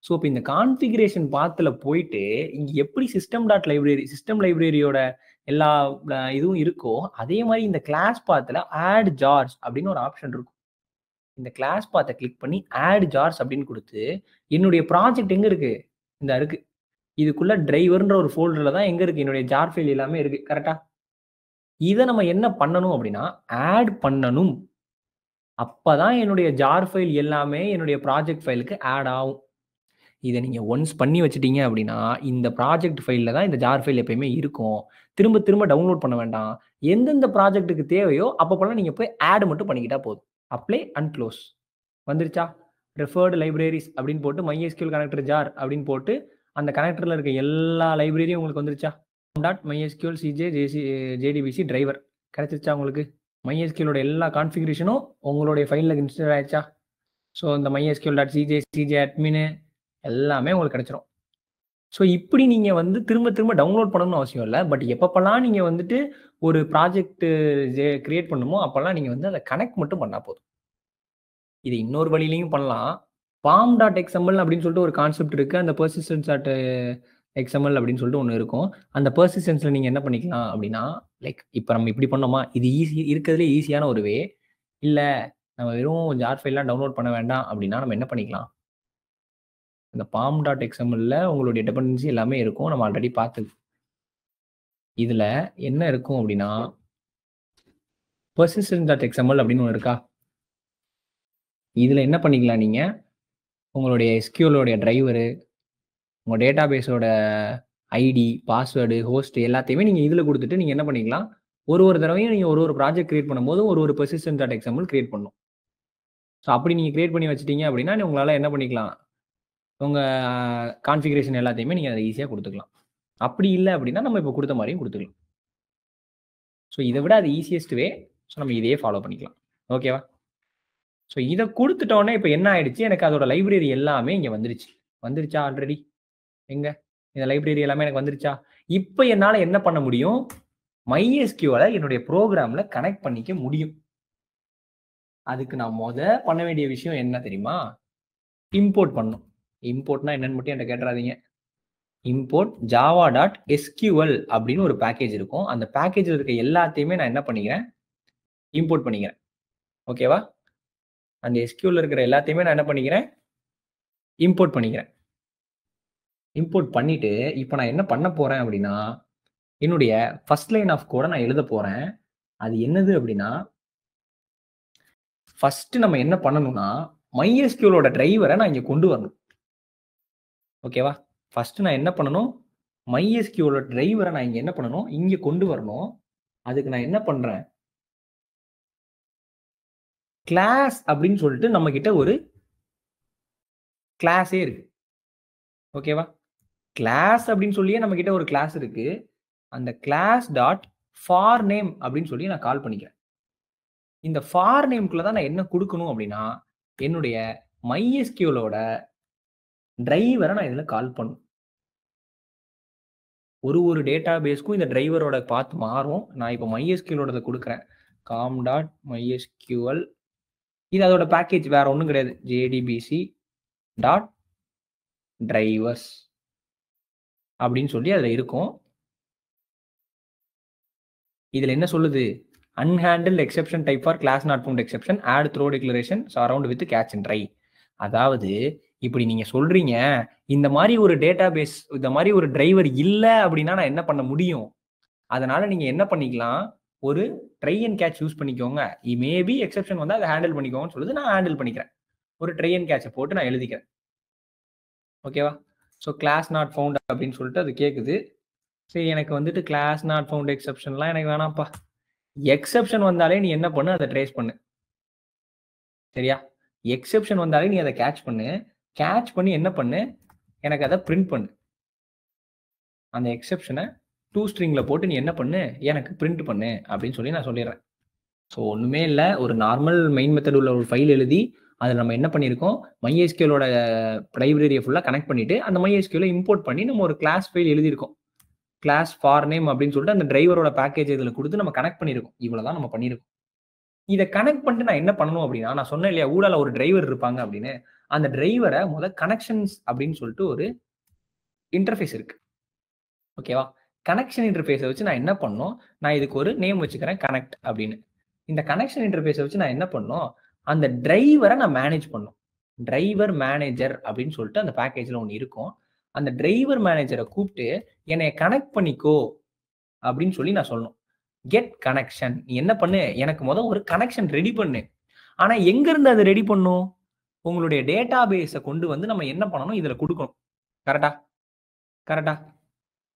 ஸோ இப்போ இந்த கான்ஃபிகரேஷன் பாத்தில் போயிட்டு இங்கே எப்படி சிஸ்டம் லைப்ரரியோட எல்லா இதுவும் இருக்கோ அதே மாதிரி இந்த கிளாஸ் பாத்தில் ஆட் ஜார்ஸ் அப்படின்னு ஒரு ஆப்ஷன் இருக்கும். இந்த கிளாஸ் பாத்தை கிளிக் பண்ணி ஆட் ஜார்ஸ் அப்படின்னு கொடுத்து என்னுடைய ப்ராஜெக்ட் எங்கே இருக்கு, இந்த இருக்கு, இதுக்குள்ள டிரைவர்ன்ற ஒரு ஃபோல்டர்ல தான் எங்க இருக்கு, என்னுடைய ஜார் ஃபைல் எல்லாமே இருக்கு. கரெக்டா? இதை நம்ம என்ன பண்ணணும் அப்படின்னா ஆட் பண்ணணும். அப்பதான் என்னுடைய ஜார் ஃபைல் எல்லாமே என்னுடைய ப்ராஜெக்ட் ஃபைலுக்கு ஆட் ஆகும். இதை நீங்க ஒன்ஸ் பண்ணி வச்சுட்டீங்க அப்படின்னா இந்த ப்ராஜெக்ட் ஃபைலில் தான் இந்த ஜார் ஃபைல் எப்பயுமே இருக்கும். திரும்ப திரும்ப டவுன்லோட் பண்ண வேண்டாம். எந்தெந்த ப்ராஜெக்ட்டுக்கு தேவையோ அப்பப்போலாம் நீங்க போய் ஆட் மட்டும் பண்ணிக்கிட்டா போதும். Apply and close. வந்துருச்சா? ரெஃபர்டு லைப்ரரிஸ் அப்படின்னு போட்டு MySQL கனெக்டர் ஜார் அப்படின்னு போட்டு அந்த கனெக்டரில் இருக்க எல்லா லைப்ரரியும் உங்களுக்கு வந்துருச்சா? .MySQL CJ JDBC டிரைவர் கிடைச்சிருச்சா உங்களுக்கு? MySQLோட எல்லா கான்ஃபிகரேஷனும் உங்களுடைய ஃபைலில் இன்ஸ்டால் ஆயிடுச்சா? ஸோ இந்த MySQL.CJ admin எல்லாமே உங்களுக்கு கிடைச்சிரும். ஸோ இப்படி நீங்கள் வந்து திரும்ப திரும்ப டவுன்லோட் பண்ணணும்னு அவசியம் இல்லை. பட் எப்பப்பெல்லாம் நீங்கள் வந்துட்டு ஒரு ப்ராஜெக்ட் கிரியேட் பண்ணுமோ அப்போல்லாம் நீங்கள் வந்து அதை கனெக்ட் மட்டும் பண்ணால் போதும். இது இன்னொரு வழியிலையும் பண்ணலாம். POM.XML அப்படின்னு சொல்லிட்டு ஒரு கான்செப்ட் இருக்கு. அந்த persistence.XML அப்படின்னு சொல்லிட்டு ஒன்று இருக்கும். அந்த பர்சிஸ்டன்ஸில் நீங்கள் என்ன பண்ணிக்கலாம் அப்படின்னா, லைக் இப்போ நம்ம இப்படி பண்ணோமா, இது இருக்கிறதுலே ஈஸியான ஒரு வே. இல்லை நம்ம வெறும் ஜார் ஃபைல்லாம் டவுன்லோட் பண்ண வேண்டாம் அப்படின்னா நம்ம என்ன பண்ணிக்கலாம், இந்த POM.XML உங்களுடைய டிபெண்டன்சி எல்லாமே இருக்கும். நம்ம ஆல்ரெடி பார்த்தது. இதில் என்ன இருக்கும் அப்படின்னா persistence.XML அப்படின்னு ஒன்று இருக்கா? இதில் என்ன பண்ணிக்கலாம், நீங்கள் உங்களுடைய SQLோடைய டிரைவரு, உங்கள் டேட்டா பேஸோட ஐடி, பாஸ்வேர்டு, ஹோஸ்ட் எல்லாத்தையுமே நீங்கள் இதில் கொடுத்துட்டு நீங்கள் என்ன பண்ணிக்கலாம், ஒரு தடவையும் நீங்கள் ஒரு ப்ராஜெக்ட் கிரியேட் பண்ணும்போது ஒரு persistence.XML கிரியேட் பண்ணணும். ஸோ அப்படி நீங்கள் கிரியேட் பண்ணி வச்சிட்டீங்க அப்படின்னா உங்களால் என்ன பண்ணிக்கலாம், உங்கள் கான்ஃபிகரேஷன் எல்லாத்தையுமே நீங்கள் அதை ஈஸியாக கொடுத்துக்கலாம். அப்படி இல்லை அப்படின்னா நம்ம இப்போ கொடுத்த மாதிரியும் கொடுத்துக்கலாம். ஸோ இதை விட அது ஈஸியஸ்ட் வே. ஸோ நம்ம இதையே ஃபாலோ பண்ணிக்கலாம். ஓகேவா? ஸோ இதை கொடுத்துட்டோன்னே இப்போ என்ன ஆயிடுச்சு, எனக்கு அதோட லைப்ரரி எல்லாமே இங்கே வந்துருச்சு. வந்துருச்சா ஆல்ரெடி? எங்க இந்த லைப்ரரி எல்லாமே எனக்கு வந்துருச்சா? இப்போ என்னால் என்ன பண்ண முடியும், MySQL என்னுடைய ப்ரோக்ராமில் கனெக்ட் பண்ணிக்க முடியும். அதுக்கு நான் பண்ண வேண்டிய விஷயம் என்ன தெரியுமா, இம்போர்ட் பண்ணும். இம்போர்ட்னா என்னன்னு மட்டும் என்கிட்ட கேட்டுறாதீங்க. இம்போர்ட் java.sql அப்படின்னு ஒரு பேக்கேஜ் இருக்கும். அந்த பேக்கேஜில் இருக்க எல்லாத்தையுமே நான் என்ன பண்ணிக்கிறேன், இம்போர்ட் பண்ணிக்கிறேன். ஓகேவா? அந்த SQL இருக்கிற எல்லாத்தையுமே நான் என்ன பண்ணிக்கிறேன், இம்போர்ட் பண்ணிக்கிறேன். இம்போர்ட் பண்ணிட்டு இப்போ நான் என்ன பண்ண போறேன் அப்படின்னா, என்னுடைய ஃபர்ஸ்ட் லைன் ஆஃப் கோடை நான் எழுத போறேன். அது என்னது அப்படின்னா, ஃபர்ஸ்ட் நம்ம என்ன பண்ணணும்னா, MySQL டிரைவரை நான் இங்க கொண்டு வரணும். ஓகேவா? ஃபர்ஸ்ட் நான் என்ன பண்ணணும், MySQL டிரைவரை நான் இங்க என்ன பண்ணணும், இங்க கொண்டு வரணும். அதுக்கு நான் என்ன பண்றேன், கிளாஸ் அப்படின்னு சொல்லிட்டு நம்ம கிட்ட ஒரு கிளாஸே இருக்கு. ஓகேவா? கிளாஸ் அப்படின்னு சொல்லியே நம்ம கிட்ட ஒரு கிளாஸ் இருக்கு. அந்த கிளாஸ் டாட் ஃபார் நேம் அப்படின்னு சொல்லி நான் கால் பண்ணிக்கிறேன். இந்த ஃபார் நேம்குள்ள தான் நான் என்ன கொடுக்கணும் அப்படின்னா, என்னுடைய MySQL டிரைவரை நான் இதுல கால் பண்ணணும். ஒரு டேட்டா பேஸ்க்கும் இந்த டிரைவரோட பாத் மாறும். நான் இப்போ MySQL கொடுக்குறேன். com.mysql இது அதோட பேக்கேஜ், வேற ஒன்றும் கிடையாது. jdbc.drivers அப்படின்னு சொல்லி அதில் இருக்கும். இதில் என்ன சொல்லுது, unhandled exception type for class not found exception add throw declaration surround with catch and try. அதாவது இப்படி நீங்க சொல்றீங்க, இந்த மாதிரி ஒரு டேட்டா பேஸ், இந்த மாதிரி ஒரு டிரைவர் இல்லை அப்படின்னா நான் என்ன பண்ண முடியும், அதனால நீங்க என்ன பண்ணிக்கலாம், ஒரு ட்ரை அண்ட் கேட்ச் யூஸ் பண்ணிக்கோங்க. மேபி எக்ஸெப்ஷன் வந்தா அதை ஹேண்டில் பண்ணிக்கோங்கன்னு சொல்லுது. நான் ஹேண்டில் பண்ணிக்கிறேன். ஒரு ட்ரை அண்ட் கேட்சை போட்டு நான் எழுதிக்கிறேன். ஓகேவா? ஸோ கிளாஸ் நாட் ஃபவுண்ட் அப்படின்னு சொல்லிட்டு அது கேட்குது. சரி, எனக்கு வந்துட்டு கிளாஸ் நாட் ஃபவுண்ட் எக்ஸெப்ஷன்லாம் எனக்கு வேணாம்ப்பா. எக்ஸெப்ஷன் வந்தாலே நீ என்ன பண்ணு, அதை ட்ரேஸ் பண்ணு. சரியா? எக்ஸெப்ஷன் வந்தாலே நீ அதை கேட்ச் பண்ணு. கேட்ச் பண்ணி என்ன பண்ணு, எனக்கு அதை பிரிண்ட் பண்ணு. அந்த எக்ஸெப்ஷனை 2 ஸ்ட்ரிங்கில் போட்டு நீ என்ன பண்ணு, எனக்கு பிரிண்ட் பண்ணு அப்படின்னு சொல்லி நான் சொல்லிடுறேன். ஸோ ஒன்றுமே இல்லை, ஒரு நார்மல் மெயின் மெத்தட் உள்ள ஒரு ஃபைல் எழுதி அதில் நம்ம என்ன பண்ணியிருக்கோம், MySQL லைப்ரரியை ஃபுல்லாக கனெக்ட் பண்ணிட்டு அந்த MySQL இம்போர்ட் பண்ணி நம்ம ஒரு கிளாஸ் ஃபைல் எழுதியிருக்கோம். கிளாஸ் ஃபார் நேம் அப்படின்னு சொல்லிட்டு அந்த டிரைவரோட பேக்கேஜ் இதில் கொடுத்து நம்ம கனெக்ட் பண்ணியிருக்கோம். இவ்வளோதான் நம்ம பண்ணியிருக்கோம். இதை கனெக்ட் பண்ணிட்டு நான் என்ன பண்ணணும் அப்படின்னா, நான் சொன்னேன் இல்லையா ஊடால ஒரு டிரைவர் இருப்பாங்க அப்படின்னு, அந்த டிரைவரை கனெக்ஷன்ஸ் அப்படின்னு சொல்லிட்டு ஒரு இன்டர்ஃபேஸ் இருக்கு. ஓகேவா? கனெக்ஷன் இன்டர்ஃபேஸை வச்சு நான் என்ன பண்ணணும், நான் இதுக்கு ஒரு நேம் வச்சுக்கிறேன் கனெக்ட் அப்படின்னு. இந்த கனெக்ஷன் இன்டர்ஃபேஸை வச்சு நான் என்ன பண்ணணும், அந்த டிரைவரை நான் மேனேஜ் பண்ணணும். டிரைவர் மேனேஜர் அப்படின்னு சொல்லிட்டு அந்த பேக்கேஜில் ஒன்று இருக்கும். அந்த டிரைவர் மேனேஜரை கூப்பிட்டு என்னை கனெக்ட் பண்ணிக்கோ அப்படின்னு சொல்லி நான் சொல்லணும். கெட் கனெக்ஷன், நீ என்ன பண்ணு, எனக்கு ஒரு கனெக்ஷன் ரெடி பண்ணு. ஆனா எங்க இருந்து அதை ரெடி பண்ணும், உங்களுடைய டேட்டா பேஸை கொண்டு வந்து நம்ம என்ன பண்ணணும், இதுல கொடுக்கணும். கரெக்டா? கரெக்டா?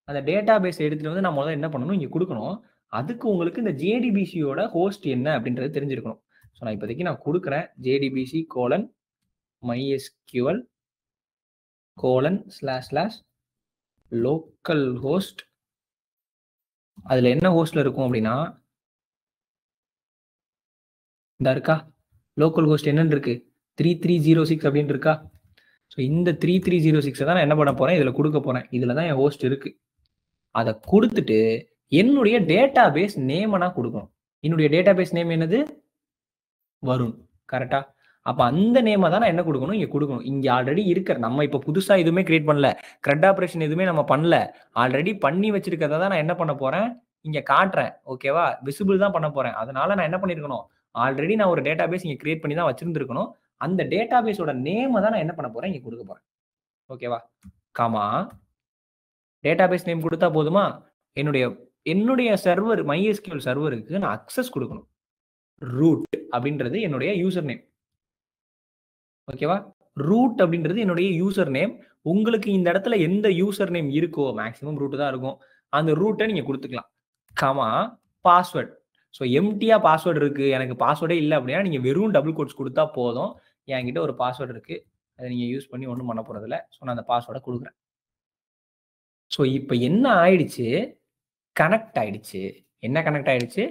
அந்த டேட்டா பேஸ் எடுத்துட்டு வந்து நான் என்ன பண்ணணும், இங்க கொடுக்கணும். அதுக்கு உங்களுக்கு இந்த JDBCயோட ஹோஸ்ட் என்ன அப்படின்றது தெரிஞ்சிருக்கணும். ஸோ நான் இப்போதைக்கு நான் கொடுக்குறேன் JDBC:mysql://localhost. அதுல என்ன ஹோஸ்ட்ல இருக்கும் அப்படின்னா, இந்த இருக்கா லோக்கல் ஹோஸ்ட் என்னன்னு இருக்கு, 3306 அப்படின்னு இருக்கா. ஸோ இந்த 3306 தான் நான் என்ன பண்ண போறேன், இதுல கொடுக்க போறேன். இதுல தான் என் ஹோஸ்ட் இருக்கு. அதை கொடுத்துட்டு என்னுடைய டேட்டா பேஸ் நேமை நான் கொடுக்கணும். என்னுடைய டேட்டா பேஸ் நேம் என்னது, வருண். கரெக்டா? அப்ப அந்த நேமை தான் நான் என்ன கொடுக்கணும், இங்க கொடுக்கணும். இங்க ஆல்ரெடி இருக்கிற, நம்ம இப்ப புதுசா எதுவுமே கிரியேட் பண்ணல, கிரெட் ஆபரேஷன் எதுவுமே நம்ம பண்ணல, ஆல்ரெடி பண்ணி வச்சிருக்கிறத தான் நான் என்ன பண்ண போறேன், இங்க காட்டுறேன். ஓகேவா? விசிபிள் தான் பண்ண போறேன். அதனால நான் என்ன பண்ணிருக்கணும், ஆல்ரெடி நான் ஒரு டேட்டா பேஸ் இங்க கிரியேட் பண்ணி தான் வச்சிருந்திருக்கணும். அந்த டேட்டா பேஸோட நேமை தான் நான் என்ன பண்ண போறேன், இங்க கொடுக்க போறேன். ஓகேவா? காமா டேட்டா பேஸ் நேம் கொடுத்தா போதுமா, என்னுடைய சர்வர் MySQL சர்வருக்கு நான் அக்சஸ் கொடுக்கணும். ரூட் அப்படின்றது என்னுடைய யூசர் நேம். ஓகேவா? ரூட் அப்படின்றது என்னுடைய யூசர் நேம். உங்களுக்கு இந்த இடத்துல எந்த யூசர் நேம் இருக்கோ, மேக்ஸிமம் ரூட் தான் இருக்கும், அந்த ரூட்டை நீங்க கொடுத்துக்கலாம். Comma password. ஸோ எம்டியாக பாஸ்வேர்டு இருக்குது, எனக்கு பாஸ்வேர்டே இல்லை அப்படின்னா நீங்கள் வெறும் டபுள் கோட்ஸ் கொடுத்தா போதும். என்கிட்ட ஒரு பாஸ்வேர்டு இருக்குது, அதை நீங்கள் யூஸ் பண்ணி ஒன்றும் பண்ண போகிறதில்ல. ஸோ நான் அந்த பாஸ்வேர்டை கொடுக்குறேன். ஸோ இப்போ என்ன ஆயிடுச்சு, கனெக்ட் ஆயிடுச்சு. என்ன கனெக்ட் ஆயிடுச்சு,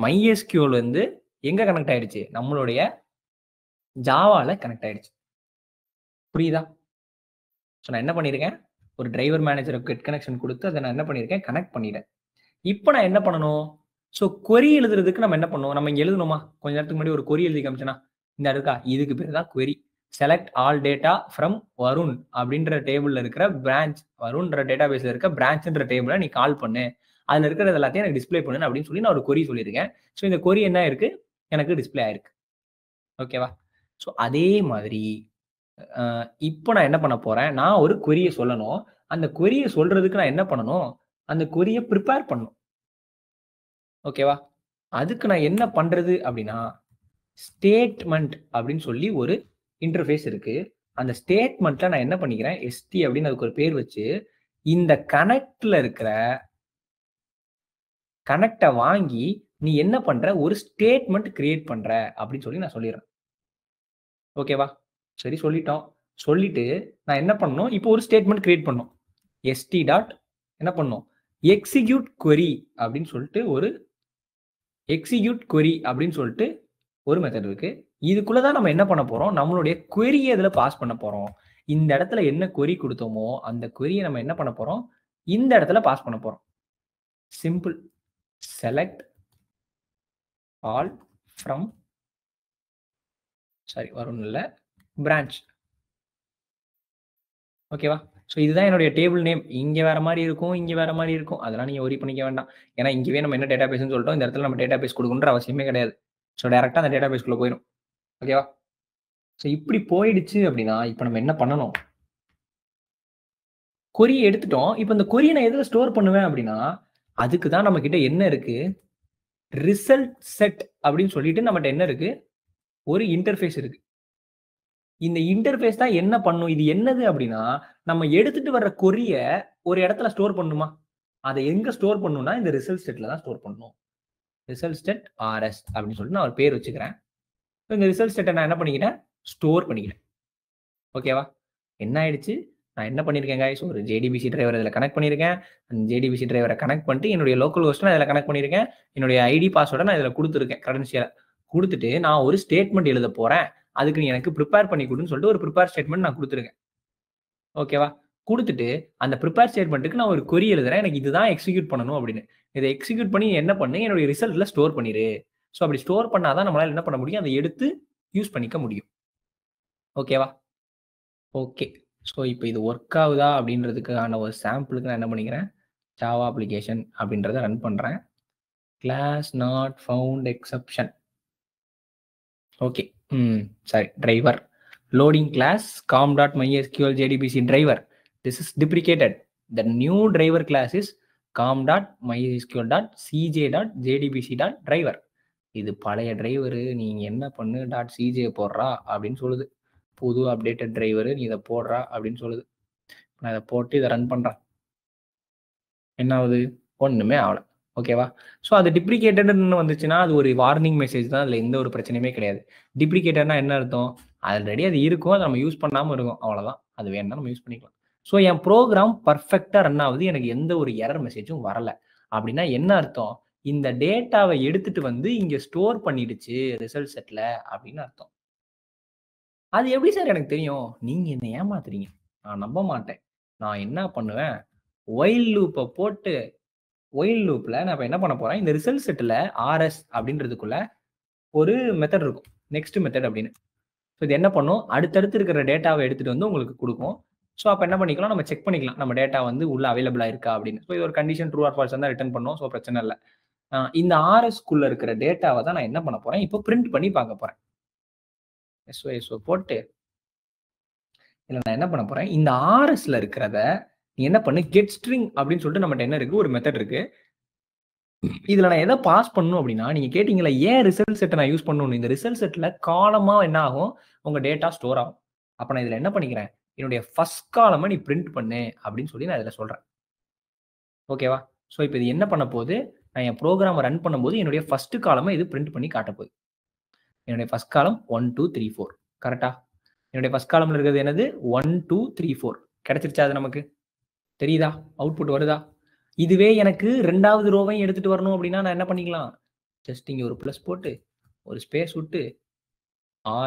MySQL வந்து எங்கே கனெக்ட் ஆயிடுச்சு, நம்மளுடைய ஜாவாவில் கனெக்ட் ஆயிடுச்சு. புரியுதா? ஸோ நான் என்ன பண்ணியிருக்கேன், ஒரு டிரைவர் மேனேஜரை கெட் கனெக்ஷன் கொடுத்து அதை நான் என்ன பண்ணியிருக்கேன், கனெக்ட் பண்ணிட்டேன். இப்போ நான் என்ன பண்ணணும், ஸோ கொரி எழுதுறதுக்கு நம்ம என்ன பண்ணுவோம், நம்ம இங்கே எழுதணுமா, கொஞ்ச நேரத்துக்கு முன்னாடி ஒரு கொரி எழுதி காமிச்சேன்னா இந்த இருக்கா, இதுக்கு பேர் தான் query. Select all data from Varun அப்படின்ற டேபிளில் இருக்கிற பிரான்ச், வருண்ன்ற டேட்டா பேஸில் இருக்க பிரான்ச்ன்ற டேபிளை நீ கால் பண்ணு, அதில் இருக்கிறது எல்லாத்தையும் எனக்கு டிஸ்பிளே பண்ணு அப்படின்னு சொல்லி நான் ஒரு கொரி சொல்லியிருக்கேன். ஸோ இந்த கொரி என்ன இருக்கு, எனக்கு டிஸ்பிளே ஆயிருக்கு. ஓகேவா? ஸோ அதே மாதிரி இப்போ நான் என்ன பண்ண போறேன், நான் ஒரு கொரியை சொல்லணும். அந்த கொரியை சொல்றதுக்கு நான் என்ன பண்ணணும், அந்த கொரியை ப்ரிப்பேர் பண்ணணும். ஓகேவா? அதுக்கு நான் என்ன பண்றது அப்படின்னா, ஸ்டேட்மெண்ட் அப்படின்னு சொல்லி ஒரு இன்டர்ஃபேஸ் இருக்கு. அந்த ஸ்டேட்மெண்ட்ல நான் என்ன பண்ணிக்கிறேன், எஸ்டி அப்படின்னு அதுக்கு ஒரு பேர் வச்சு, இந்த கனெக்ட்ல இருக்கிற கனெக்டை வாங்கி நீ என்ன பண்ற, ஒரு ஸ்டேட்மெண்ட் கிரியேட் பண்ற அப்படின்னு சொல்லி நான் சொல்லிடுறேன். ஓகேவா? சரி சொல்லிட்டோம். சொல்லிட்டு நான் என்ன பண்ணணும், இப்போ ஒரு ஸ்டேட்மெண்ட் கிரியேட் பண்ணணும். எஸ்டி டாட் என்ன பண்ணணும், எக்ஸிக்யூட் கொரி அப்படின்னு சொல்லிட்டு ஒரு எக்ஸிக்யூட் கொரி அப்படின்னு சொல்லிட்டு ஒரு மெத்தட் இருக்கு. இதுக்குள்ள தான் நம்ம என்ன பண்ண போறோம், நம்மளுடைய கொரியை இதுல பாஸ் பண்ண போறோம். இந்த இடத்துல என்ன கொரி கொடுத்தோமோ அந்த கொரியை நம்ம என்ன பண்ண போறோம், இந்த இடத்துல பாஸ் பண்ண போறோம். Simple. Select all from Varun இல்ல பிரான்ச். ஓகேவா? ஸோ இதுதான் என்னுடைய டேபிள் நேம். இங்கே வேற மாதிரி இருக்கும், இங்கே வேற மாதிரி இருக்கும். அதெல்லாம் நீங்கள் ஒரி பண்ணிக்க வேண்டாம். ஏன்னா இங்கேயே நம்ம என்ன டேட்டா பேஸ்ன்னு சொல்லிட்டோம், இந்த இடத்துல நம்ம டேட்டா பேஸ் கொடுக்கணுன்ற அவசியமே கிடையாது. ஸோ டேரெக்டாக அந்த டேட்டா பேஸ்க்குள்ளே போயிடும். ஓகேவா? ஸோ இப்படி போயிடுச்சு அப்படின்னா இப்போ நம்ம என்ன பண்ணணும், கொரியை எடுத்துட்டோம். இப்போ இந்த கொரியை நான் எதில் ஸ்டோர் பண்ணுவேன் அப்படின்னா, அதுக்கு தான் நம்ம கிட்ட என்ன இருக்கு, ரிசல்ட் செட் அப்படின்னு சொல்லிட்டு நம்மகிட்ட என்ன இருக்கு, ஒரு இன்டர்ஃபேஸ் இருக்கு. இந்த இன்டர்ஃபேஸ் தான் என்ன பண்ணும், இது என்னது அப்படின்னா, நம்ம எடுத்துட்டு வர்ற கொரியை ஒரு இடத்துல ஸ்டோர் பண்ணுமா, அதை எங்க ஸ்டோர் பண்ணணும்னா இந்த ரிசல்ட் செட்ல தான் ஸ்டோர் பண்ணணும். ரிசல்ட் செட் RS அப்படின்னு சொல்லிட்டு நான் ஒரு பேர் வச்சுக்கிறேன். இந்த ரிசல்ட் செட்டை நான் என்ன பண்ணிக்கிட்டேன், ஸ்டோர் பண்ணிக்கிறேன். ஓகேவா? என்ன ஆயிடுச்சு, நான் என்ன பண்ணியிருக்கேன் guys, ஒரு JDBC டிரைவர் இதில் கனெக்ட் பண்ணியிருக்கேன். அந்த JDBC டிரைவரை கனெக்ட் பண்ணிட்டு என்னுடைய லோக்கல் ஹோஸ்ட் நான் இதில் கனெக்ட் பண்ணியிருக்கேன். என்னுடைய ஐடி பாஸ்வேர்டை நான் இதில் கொடுத்துருக்கேன், கிரெடென்ஷியலை கொடுத்துட்டு நான் ஒரு ஸ்டேட்மெண்ட் எழுத போறேன். அதுக்கு நீ எனக்கு ப்ரிப்பேர் பண்ணி கொடுன்னு சொல்லிட்டு ஒரு ப்ரிப்பேர் ஸ்டேட்மெண்ட் நான் கொடுத்துருக்கேன். ஓகேவா? கொடுத்துட்டு அந்த ப்ரிப்பேர் ஸ்டேட்மெண்ட்டுக்கு நான் ஒரு கொரி எழுதுறேன், எனக்கு இதுதான் எக்ஸிக்யூட் பண்ணணும் அப்படின்னு. இதை எக்ஸிக்யூட் பண்ணி என்ன பண்ணு, என்னுடைய ரிசல்ட்ல ஸ்டோர் பண்ணிடு. ஸோ அப்படி ஸ்டோர் பண்ணாதான் நம்மளால என்ன பண்ண முடியும், அதை எடுத்து யூஸ் பண்ணிக்க முடியும். ஓகேவா? ஓகே. ஸோ இப்போ இது ஒர்க் ஆகுதா அப்படின்றதுக்கான ஒரு சாம்பிளுக்கு நான் என்ன பண்ணிக்கிறேன், ஜாவா அப்ளிகேஷன் அப்படின்றத ரன் பண்ணுறேன். Class not found exception. Okay. சரி, driver loading class com.mysql JDBC driver. This is deprecated. The new driver class is com.mysql.cj.jdbc.driver. இது பழைய டிரைவரு, நீங்க என்ன பண்ணு .cj போடுறா அப்படின்னு சொல்லுது. புது அப்டேட்டட் டிரைவரு நீ இதை போடுறா அப்படின்னு சொல்லுது. நான் இதை போட்டு இதை ரன் பண்றேன். என்ன ஆகுது, ஒண்ணுமே ஆகல. ஓகேவா? ஸோ அது டிப்ரிகேட்டட்னு வந்துச்சுன்னா அது ஒரு வார்னிங் மெசேஜ் தான், அதில் எந்த ஒரு பிரச்சனையுமே கிடையாது. டிப்ரிகேட்டட்னா என்ன அர்த்தம், ஆல்ரெடி அது இருக்கும், அதை நம்ம யூஸ் பண்ணாமல் இருக்கும், அவ்வளோதான். அது வேணும்னா நம்ம யூஸ் பண்ணிக்கலாம். ஸோ என் ப்ரோக்ராம் பர்ஃபெக்டாக ரன் ஆகுது, எனக்கு எந்த ஒரு எரர் மெசேஜும் வரல அப்படின்னா என்ன அர்த்தம், இந்த டேட்டாவை எடுத்துட்டு வந்து இங்கே ஸ்டோர் பண்ணிடுச்சு ரிசல்ட் செட்டில் அப்படின்னு அர்த்தம். அது எப்படி சார் எனக்கு தெரியும், நீங்கள் என்ன ஏமாத்துறீங்க, நான் நம்ப மாட்டேன். நான் என்ன பண்ணுவேன், ஒயில் லூப்பை போட்டு ஒயில் லூப்ல நான் இப்போ என்ன பண்ண போறேன், இந்த ரிசல்ட் செட்டில் RS அப்படின்றதுக்குள்ள ஒரு மெத்தட் இருக்கும், நெக்ஸ்ட் மெத்தட் அப்படின்னு. ஸோ இது என்ன பண்ணும், அடுத்தடுத்து இருக்கிற டேட்டாவை எடுத்துட்டு வந்து உங்களுக்கு கொடுக்கும். ஸோ அப்போ என்ன பண்ணிக்கலாம், நம்ம செக் பண்ணிக்கலாம் நம்ம டேட்டா வந்து உள்ள அவைலபிளா இருக்கா அப்படின்னு. ஸோ இது ஒரு கண்டிஷன் ட்ரூ ஆர் ஃபால்ஸ் தான் ரிட்டர்ன் பண்ணும். ஸோ பிரச்சனை இல்லை. இந்த RS-குள்ள இருக்கிற டேட்டாவை தான் நான் என்ன பண்ண போறேன், இப்போ பிரிண்ட் பண்ணி பார்க்க போறேன். SO போட்டு இல்லை நான் என்ன பண்ண போறேன், இந்த RS-ல இருக்கிறத நீ என்ன பண்ணு, கெட் ஸ்ட்ரிங் அப்படின்னு சொல்லிட்டு நம்மகிட்ட என்ன இருக்கு, ஒரு மெத்தட் இருக்கு. இதுல நான் எதை பாஸ் பண்ணணும் அப்படின்னா, நீங்க கேட்டீங்களா ஏன் ரிசல்ட் செட்டை நான் யூஸ் பண்ணணும், இந்த ரிசல்ட் செட்ல காலமா என்ன ஆகும், உங்க டேட்டா ஸ்டோர் ஆகும். அப்ப நான் இதுல என்ன பண்ணிக்கிறேன், என்னுடைய ஃபர்ஸ்ட் காலமை நீ பிரிண்ட் பண்ணு அப்படின்னு சொல்லி நான் இதுல சொல்றேன். ஓகேவா? ஸோ இப்போ இது என்ன பண்ண போகுது, நான் என் ப்ரோக்ராமை ரன் பண்ணும்போது என்னுடைய ஃபர்ஸ்ட் காலமை இது பிரிண்ட் பண்ணி காட்ட போகுது. என்னுடைய ஃபர்ஸ்ட் காலம் 1 2 3 4 கரெக்டா? என்னுடைய ஃபர்ஸ்ட் காலம்ல இருக்கிறது என்னது 1 2 3 4 கிடைச்சிருச்சா? அது நமக்கு தெரியுதா? அவுட்புட் வருதா? இதுவே எனக்கு ரெண்டாவது ரோவையும் எடுத்துட்டு வரணும் அப்படின்னா நான் என்ன பண்ணிக்கலாம்? ஜஸ்ட் இங்க ஒரு ப்ளஸ் போட்டு ஒரு ஸ்பேஸ் விட்டு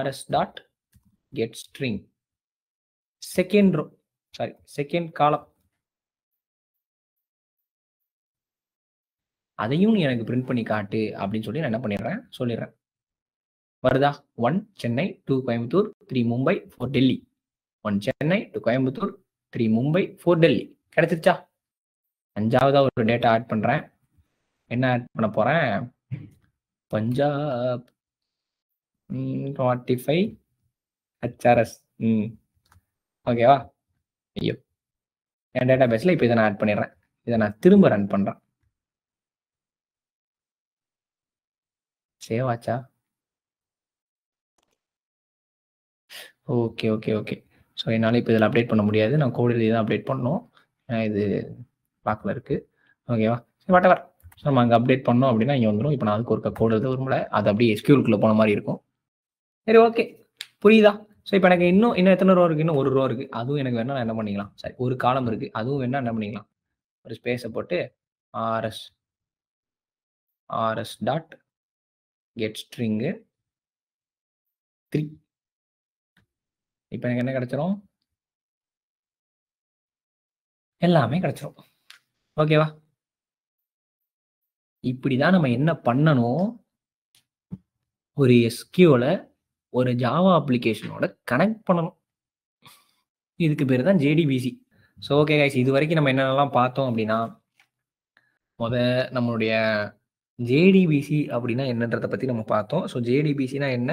rs dot get string second row second column அதையும் நீ எனக்கு பிரிண்ட் பண்ணி காட்டு அப்படின்னு சொல்லி நான் என்ன பண்ணிடுறேன் சொல்லிடுறேன். வருதா? 1 சென்னை 2 கோயம்புத்தூர் 3 மும்பை 4 டெல்லி 1 சென்னை 2 கோயம்புத்தூர் 3 மும்பை 4 டெல்லி கிடைச்சிருச்சா? அஞ்சாவதா ஒரு டேட்டா ஆட் பண்றேன். என்ன ஆட் பண்ண போறேன்? பஞ்சாப் 45 HRS. ஓகேவா? ஐயோ, என் டேட்டா பேஸ்ல இப்போ இதை நான் ஆட் பண்ணிடுறேன். இதை நான் திரும்ப ரன் பண்றேன். சேவ் ஆச்சா? Okay okay okay. ஸோ என்னால் இப்போ இதில் அப்டேட் பண்ண முடியாது. நான் கோடு எழுதி தான் அப்டேட் பண்ணணும். இது லாக்கில் இருக்கு. ஓகேவா? வாட்டவர். ஸோ நம்ம அங்கே அப்டேட் பண்ணோம் அப்படின்னா இங்கே வந்துடும். இப்போ நான் அதுக்கு ஒரு கோடு எழுத விரும்பல. அது அப்படியே SQL-க்குள்ள போன மாதிரி இருக்கும். சரி, ஓகே, புரியுதா? ஸோ இப்போ எனக்கு இன்னும் எத்தனை ரோ இருக்கு? இன்னும் ஒரு ரோ இருக்கு. அதுவும் எனக்கு வேணா நான் என்ன பண்ணிக்கலாம்? சரி, ஒரு காலம் இருக்கு. அதுவும் வேணா என்ன பண்ணிக்கலாம்? ஒரு ஸ்பேஸை போட்டு rs டாட் கெட் ஸ்ட்ரிங் 3. இப்போ எனக்கு என்ன கிடைச்சிரும்? எல்லாமே கிடைச்சிரும். ஓகேவா? இப்படிதான் நம்ம என்ன பண்ணணும்? ஒரு SQL ஒரு ஜாவா அப்ளிகேஷனோட கனெக்ட் பண்ணணும். இதுக்கு பேர் தான் JDBC. ஸோ ஓகே கைஸ், இது வரைக்கும் நம்ம என்னென்னலாம் பார்த்தோம் அப்படின்னா, நம்மளுடைய JDBC அப்படின்னா என்னன்றதை பற்றி நம்ம பார்த்தோம். ஸோ JDBCனா என்ன?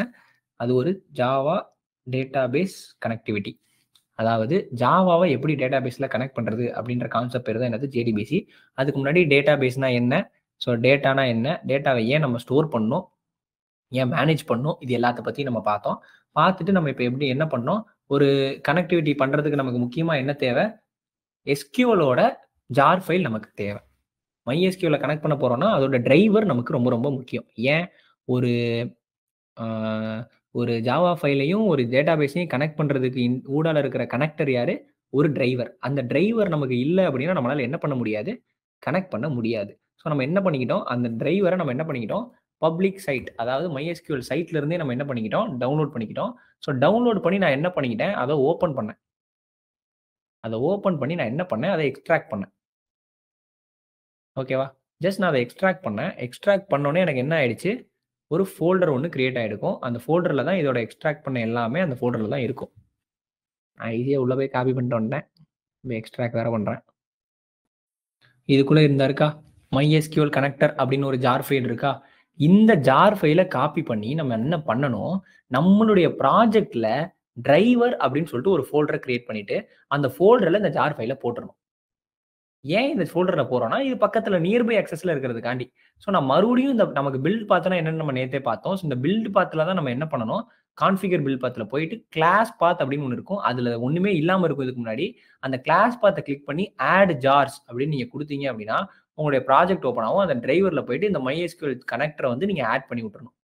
அது ஒரு ஜாவா டேட்டாபேஸ் கனெக்டிவிட்டி. அதாவது ஜாவாவை எப்படி டேட்டாபேஸில் கனெக்ட் பண்ணுறது அப்படின்ற கான்செப்ட் பேர் தான் என்னது? JDBC. அதுக்கு முன்னாடி டேட்டாபேஸ்னா என்ன, ஸோ டேட்டானா என்ன, டேட்டாவை ஏன் நம்ம ஸ்டோர் பண்ணணும், ஏன் மேனேஜ் பண்ணணும், இது எல்லாத்த பற்றி நம்ம பார்த்தோம். பார்த்துட்டு நம்ம இப்போ எப்படி என்ன பண்ணோம், ஒரு கனெக்டிவிட்டி பண்ணுறதுக்கு நமக்கு முக்கியமாக என்ன தேவை? SQL-ஓட ஜார் ஃபைல் நமக்கு தேவை. MySQL-ல கனெக்ட் பண்ண போகிறோம்னா அதோட டிரைவர் நமக்கு ரொம்ப ரொம்ப முக்கியம். ஏன்? ஒரு ஜாவா ஃபைலையும் ஒரு டேட்டாபேஸையும் கனெக்ட் பண்ணுறதுக்கு ஊடால இருக்கிற கனெக்டர் யாரு? ஒரு டிரைவர். அந்த டிரைவர் நமக்கு இல்லை அப்படின்னா நம்மளால என்ன பண்ண முடியாது? கனெக்ட் பண்ண முடியாது. ஸோ நம்ம என்ன பண்ணிக்கிட்டோம்? அந்த டிரைவரை நம்ம என்ன பண்ணிக்கிட்டோம்? பப்ளிக் சைட், அதாவது MySQL சைட்ல இருந்தே நம்ம என்ன பண்ணிக்கிட்டோம்? டவுன்லோட் பண்ணிக்கிட்டோம். ஸோ டவுன்லோட் பண்ணி நான் என்ன பண்ணிக்கிட்டேன்? அதை ஓப்பன் பண்ணேன். அதை ஓப்பன் பண்ணி நான் என்ன பண்ணேன்? அதை எக்ஸ்ட்ராக்ட் பண்ணேன். ஓகேவா? ஜஸ்ட் நான் அதை எக்ஸ்ட்ராக்ட் பண்ணேன். எக்ஸ்ட்ராக்ட் பண்ணோடனே எனக்கு என்ன ஆயிடுச்சு? ஒரு ஃபோல்டர் ஒன்று கிரியேட் ஆகிருக்கும். அந்த ஃபோல்டரில் தான் இதோட எக்ஸ்ட்ராக்ட் பண்ண எல்லாமே அந்த ஃபோல்டரில் தான் இருக்கும். நான் ஈஸியாக உள்ளே போய் காப்பி பண்ணிட்டு வந்தேன். இப்போ எக்ஸ்ட்ராக்ட் வேறு பண்ணுறேன். இதுக்குள்ளே இருந்தா இருக்கா? MySQL கனெக்டர் அப்படின்னு ஒரு ஜார் ஃபைல் இருக்கா? இந்த ஜார் ஃபைலை காப்பி பண்ணி நம்ம என்ன பண்ணணும்? நம்மளுடைய ப்ராஜெக்டில் டிரைவர் அப்படின்னு சொல்லிட்டு ஒரு ஃபோல்டரை கிரியேட் பண்ணிட்டு அந்த ஃபோல்டரில் இந்த ஜார் ஃபைலை போட்டுறணும். ஏன் இந்த ஃபோல்டரில் போகிறோம்னா, இது பக்கத்தில் நியர்பை ஆக்சஸில் இருக்கிறதுக்காண்டி. ஸோ நான் மறுபடியும் இந்த நமக்கு பில்ட் பாத்னா என்னன்னு நம்ம நேற்றே பார்த்தோம். ஸோ இந்த பில்ட் பாத்தில் தான் நம்ம என்ன பண்ணணும்? கான்ஃபிகர் பில்ட் பாத்தில் போயிட்டு கிளாஸ் பாத் அப்படின்னு ஒன்று இருக்கும். அதில் ஒன்றுமே இல்லாமல் இருக்கும் இதுக்கு முன்னாடி. அந்த கிளாஸ் பாத்தை கிளிக் பண்ணி ஆட் ஜார்ஸ் அப்படின்னு நீங்கள் கொடுத்தீங்க அப்படின்னா உங்களுடைய ப்ராஜெக்ட் ஓப்பன் ஆகும். அந்த டிரைவரில் போயிட்டு இந்த MySQL கனெக்டரை வந்து நீங்கள் ஆட் பண்ணி விட்டுறணும்.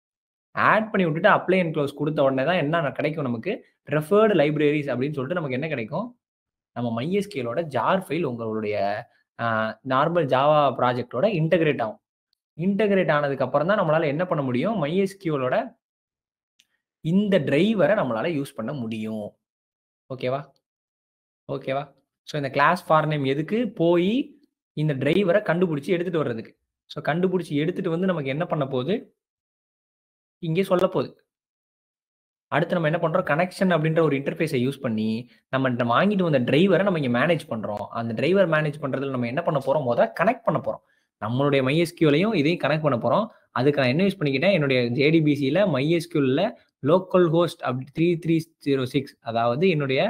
ஆட் பண்ணி விட்டுட்டு அப்ளை அண்ட் க்ளோஸ் கொடுத்த உடனே தான் என்ன கிடைக்கும் நமக்கு? ரெஃபர்டு லைப்ரரிஸ் அப்படின்னு சொல்லிட்டு நமக்கு என்ன கிடைக்கும்? நம்ம MySQL-ஓட ஜார் ஃபைல் உங்களுடைய நார்மல் ஜாவா ப்ராஜெக்டோட இன்டகிரேட் ஆகும். இன்டகிரேட் ஆனதுக்கு அப்புறம் தான் நம்மளால என்ன பண்ண முடியும்? MySQL-ஓட இந்த டிரைவரை நம்மளால யூஸ் பண்ண முடியும். ஓகேவா? ஓகேவா? ஸோ இந்த கிளாஸ் ஃபார் நேம் எதுக்கு? போய் இந்த டிரைவரை கண்டுபிடிச்சி எடுத்துட்டு வர்றதுக்கு. ஸோ கண்டுபிடிச்சி எடுத்துட்டு வந்து நமக்கு என்ன பண்ண போகுது? இங்கே சொல்ல போகுது. அடுத்து நம்ம என்ன பண்றோம்? கனெக்ஷன் அப்படின்ற ஒரு இன்டர்ஃபேஸை யூஸ் பண்ணி நம்ம வாங்கிட்டு வந்த டிரைவரை நம்ம இங்க மேனேஜ் பண்றோம். அந்த டிரைவர் மேனேஜ் பண்றதுல நம்ம என்ன பண்ண போறோம்? முதல்ல கனெக்ட் பண்ண போறோம். நம்மளுடைய MySQL-ஐயும் இதையும் கனெக்ட் பண்ண போறோம். அதுக்கு நான் என்ன யூஸ் பண்ணிக்கிட்டேன்? என்னுடைய JDBC-ல MySQL-ல லோக்கல் ஹோஸ்ட் 3306, அதாவது என்னுடைய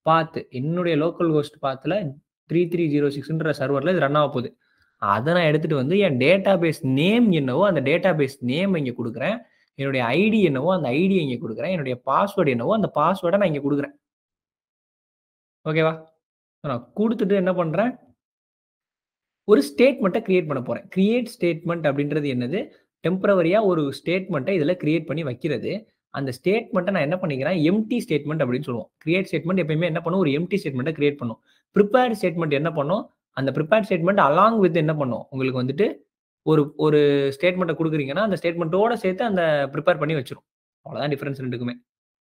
பாத், என்னுடைய லோக்கல் ஹோஸ்ட் பாத்ல 3306ன்ற சர்வர்ல இது ரன் ஆக போகுது. அதை நான் எடுத்துட்டு வந்து என் டேட்டாபேஸ் நேம் என்னவோ அந்த டேட்டாபேஸ் நேம் இங்க கொடுக்குறேன். என்னுடைய ஐடி என்னவோ அந்த ஐடியை இங்கே கொடுக்குறேன். என்னுடைய பாஸ்வேர்டு என்னவோ அந்த பாஸ்வேர்டை நான் இங்கே கொடுக்குறேன். ஓகேவா? நான் கொடுத்துட்டு என்ன பண்றேன்? ஒரு ஸ்டேட்மெண்ட்டை கிரியேட் பண்ண போறேன். கிரியேட் ஸ்டேட்மெண்ட் அப்படின்றது என்னது? டெம்பரவரியா ஒரு ஸ்டேட்மெண்ட்டை இதில கிரியேட் பண்ணி வைக்கிறது. அந்த ஸ்டேட்மெண்ட்டை நான் என்ன பண்ணிக்கிறேன், எம்ப்டி ஸ்டேட்மெண்ட் அப்படின்னு சொல்லுவோம். கிரியேட் ஸ்டேட்மெண்ட் எப்பயுமே என்ன பண்ணும், ஒரு எம்ப்டி ஸ்டேட்மெண்ட்டை கிரியேட் பண்ணும். பிரிப்பேர்ட் ஸ்டேட்மெண்ட் என்ன பண்ணும், அந்த பிரிப்பேர்ட் ஸ்டேட்மெண்ட் அலாங் வித் என்ன பண்ணும், உங்களுக்கு வந்துட்டு ஒரு ஒரு ஸ்டேட்மெண்ட்ட குடுக்குறீங்கன்னா, அந்த ஸ்டேட்மெண்ட்டோட சேர்த்து அந்த பிரிப்பேர் பண்ணி வச்சுரும். அவ்வளோதான் டிஃபரன்ஸ் 2க்குமே.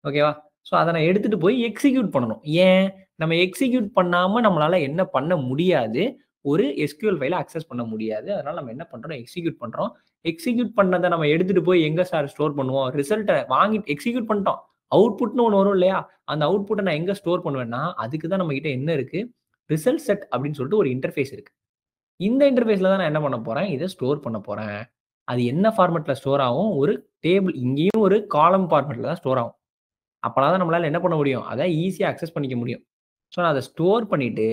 ஓகேவா? ஸோ அத நான் எடுத்துட்டு போய் எக்ஸிக்யூட் பண்ணணும். ஏன்? நம்ம எக்ஸிக்யூட் பண்ணாம நம்மளால என்ன பண்ண முடியாது? ஒரு SQL ஃபைல அக்சஸ் பண்ண முடியாது. அதனால நம்ம என்ன பண்றோம்? எக்ஸிக்யூட் பண்றோம். எக்ஸிக்யூட் பண்ணத நம்ம எடுத்துட்டு போய் எங்க சார் ஸ்டோர் பண்ணுவோம்? ரிசல்ட்ட வாங்கிட்டு எக்ஸிக்யூட் பண்ணிட்டோம். அவுட்புட்ன்னு ஒண்ணு வரும் இல்லையா? அந்த அவுட்புட்ட நான் எங்க ஸ்டோர் பண்ணுவேன்னா, அதுக்கு தான் நம்மகிட்ட என்ன இருக்கு? ரிசல்ட் செட் அப்படின்னு சொல்லிட்டு ஒரு இன்டர்ஃபேஸ் இருக்கு. இந்த இன்டர்ஃபேஸ்ல தான் நான் என்ன பண்ண போறேன்? இத ஸ்டோர் பண்ண போறேன். அது என்ன ஃபார்மேட்ல ஸ்டோர் ஆகும்? ஒரு டேபிள் இங்கேயும் ஒரு காலம் ஃபார்மேட்ல தான் ஸ்டோர் ஆகும். அப்பனா தான் நம்மளால என்ன பண்ண முடியும்? அத ஈஸியா அக்சஸ் பண்ணிக்க முடியும். ஸோ நான் அத ஸ்டோர் பண்ணிட்டு,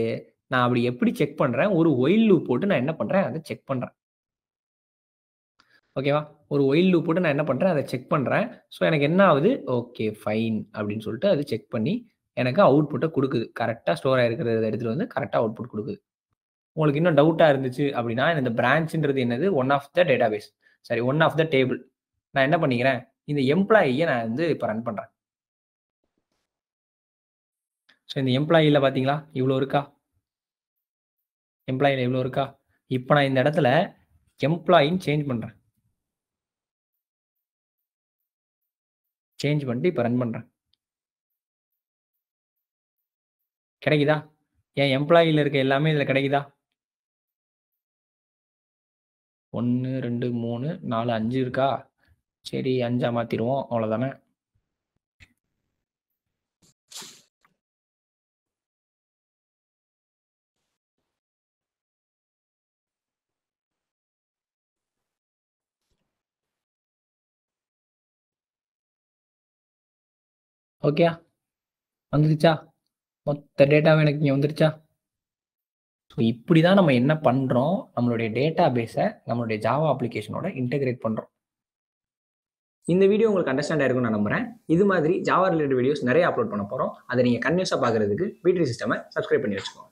நான் அப்படி எப்படி செக் பண்றேன்? ஒரு ஒயில் லூப் போட்டு நான் என்ன பண்றேன்? அத செக் பண்றேன். ஓகேவா? ஒரு ஒயில் லூப் போட்டு நான் என்ன பண்றேன்? அத செக் பண்றேன். ஸோ எனக்கு என்ன ஆகுது? ஓகே ஃபைன் அப்படின்னு சொல்லிட்டு அது செக் பண்ணி எனக்கு அவுட்புட்ட குடுக்குது. கரெக்ட்டா ஸ்டோர் ஆயிருக்கிறத எடுத்துட்டு வந்து கரெக்ட்டா அவுட்புட் குடுக்குது. உங்களுக்கு இன்னும் டவுட்டா இருந்துச்சு அப்படின்னா, இந்த பிரான்ச்ன்றது என்னது? One of the database. Sorry one of the table. நான் என்ன பண்ணிக்கிறேன்? இந்த எம்ப்ளாயிய நான் வந்து இப்ப ரன் பண்றேன். ஸோ இந்த எம்ப்ளாயில பார்த்தீங்களா? இவ்ளோ இருக்கா? எம்ப்ளாயில இவ்ளோ இருக்கா? இப்ப நான் இந்த இடத்துல எம்ப்ளாயின்னு சேஞ்ச் பண்றேன். சேஞ்ச் பண்ணிட்டு இப்ப ரன் பண்றேன். கிடைக்குதா? என் எம்ப்ளாயில இருக்க எல்லாமே இதுல கிடைக்குதா? 1, 2, 3, 4, 5 இருக்கா? சரி 5ஆ மாத்திருவோம். அவ்வளோதானே. ஓகேயா? வந்துருச்சா? மொத்த டேட்டாவும் எனக்கு இங்க வந்துருச்சா? ஸோ இப்படி தான் நம்ம என்ன பண்றோம்? நம்மளுடைய டேட்டாபேஸ நம்மளுடைய ஜாவா அப்ளிகேஷனோட இன்டகிரேட் பண்றோம். இந்த வீடியோ உங்களுக்கு அண்டர்ஸ்டாண்ட் ஆயிருக்கும்னு நான் நம்புறேன். இது மாதிரி ஜாவா ரிலேட்டட் வீடியோஸ் நிறைய அப்லோட் பண்ண போறோம். அத நீங்க கன்டினியூஸா பார்க்கறதுக்கு பி3 சிஸ்டம சப்ஸ்கிரைப் பண்ணி வச்சுக்கோங்க.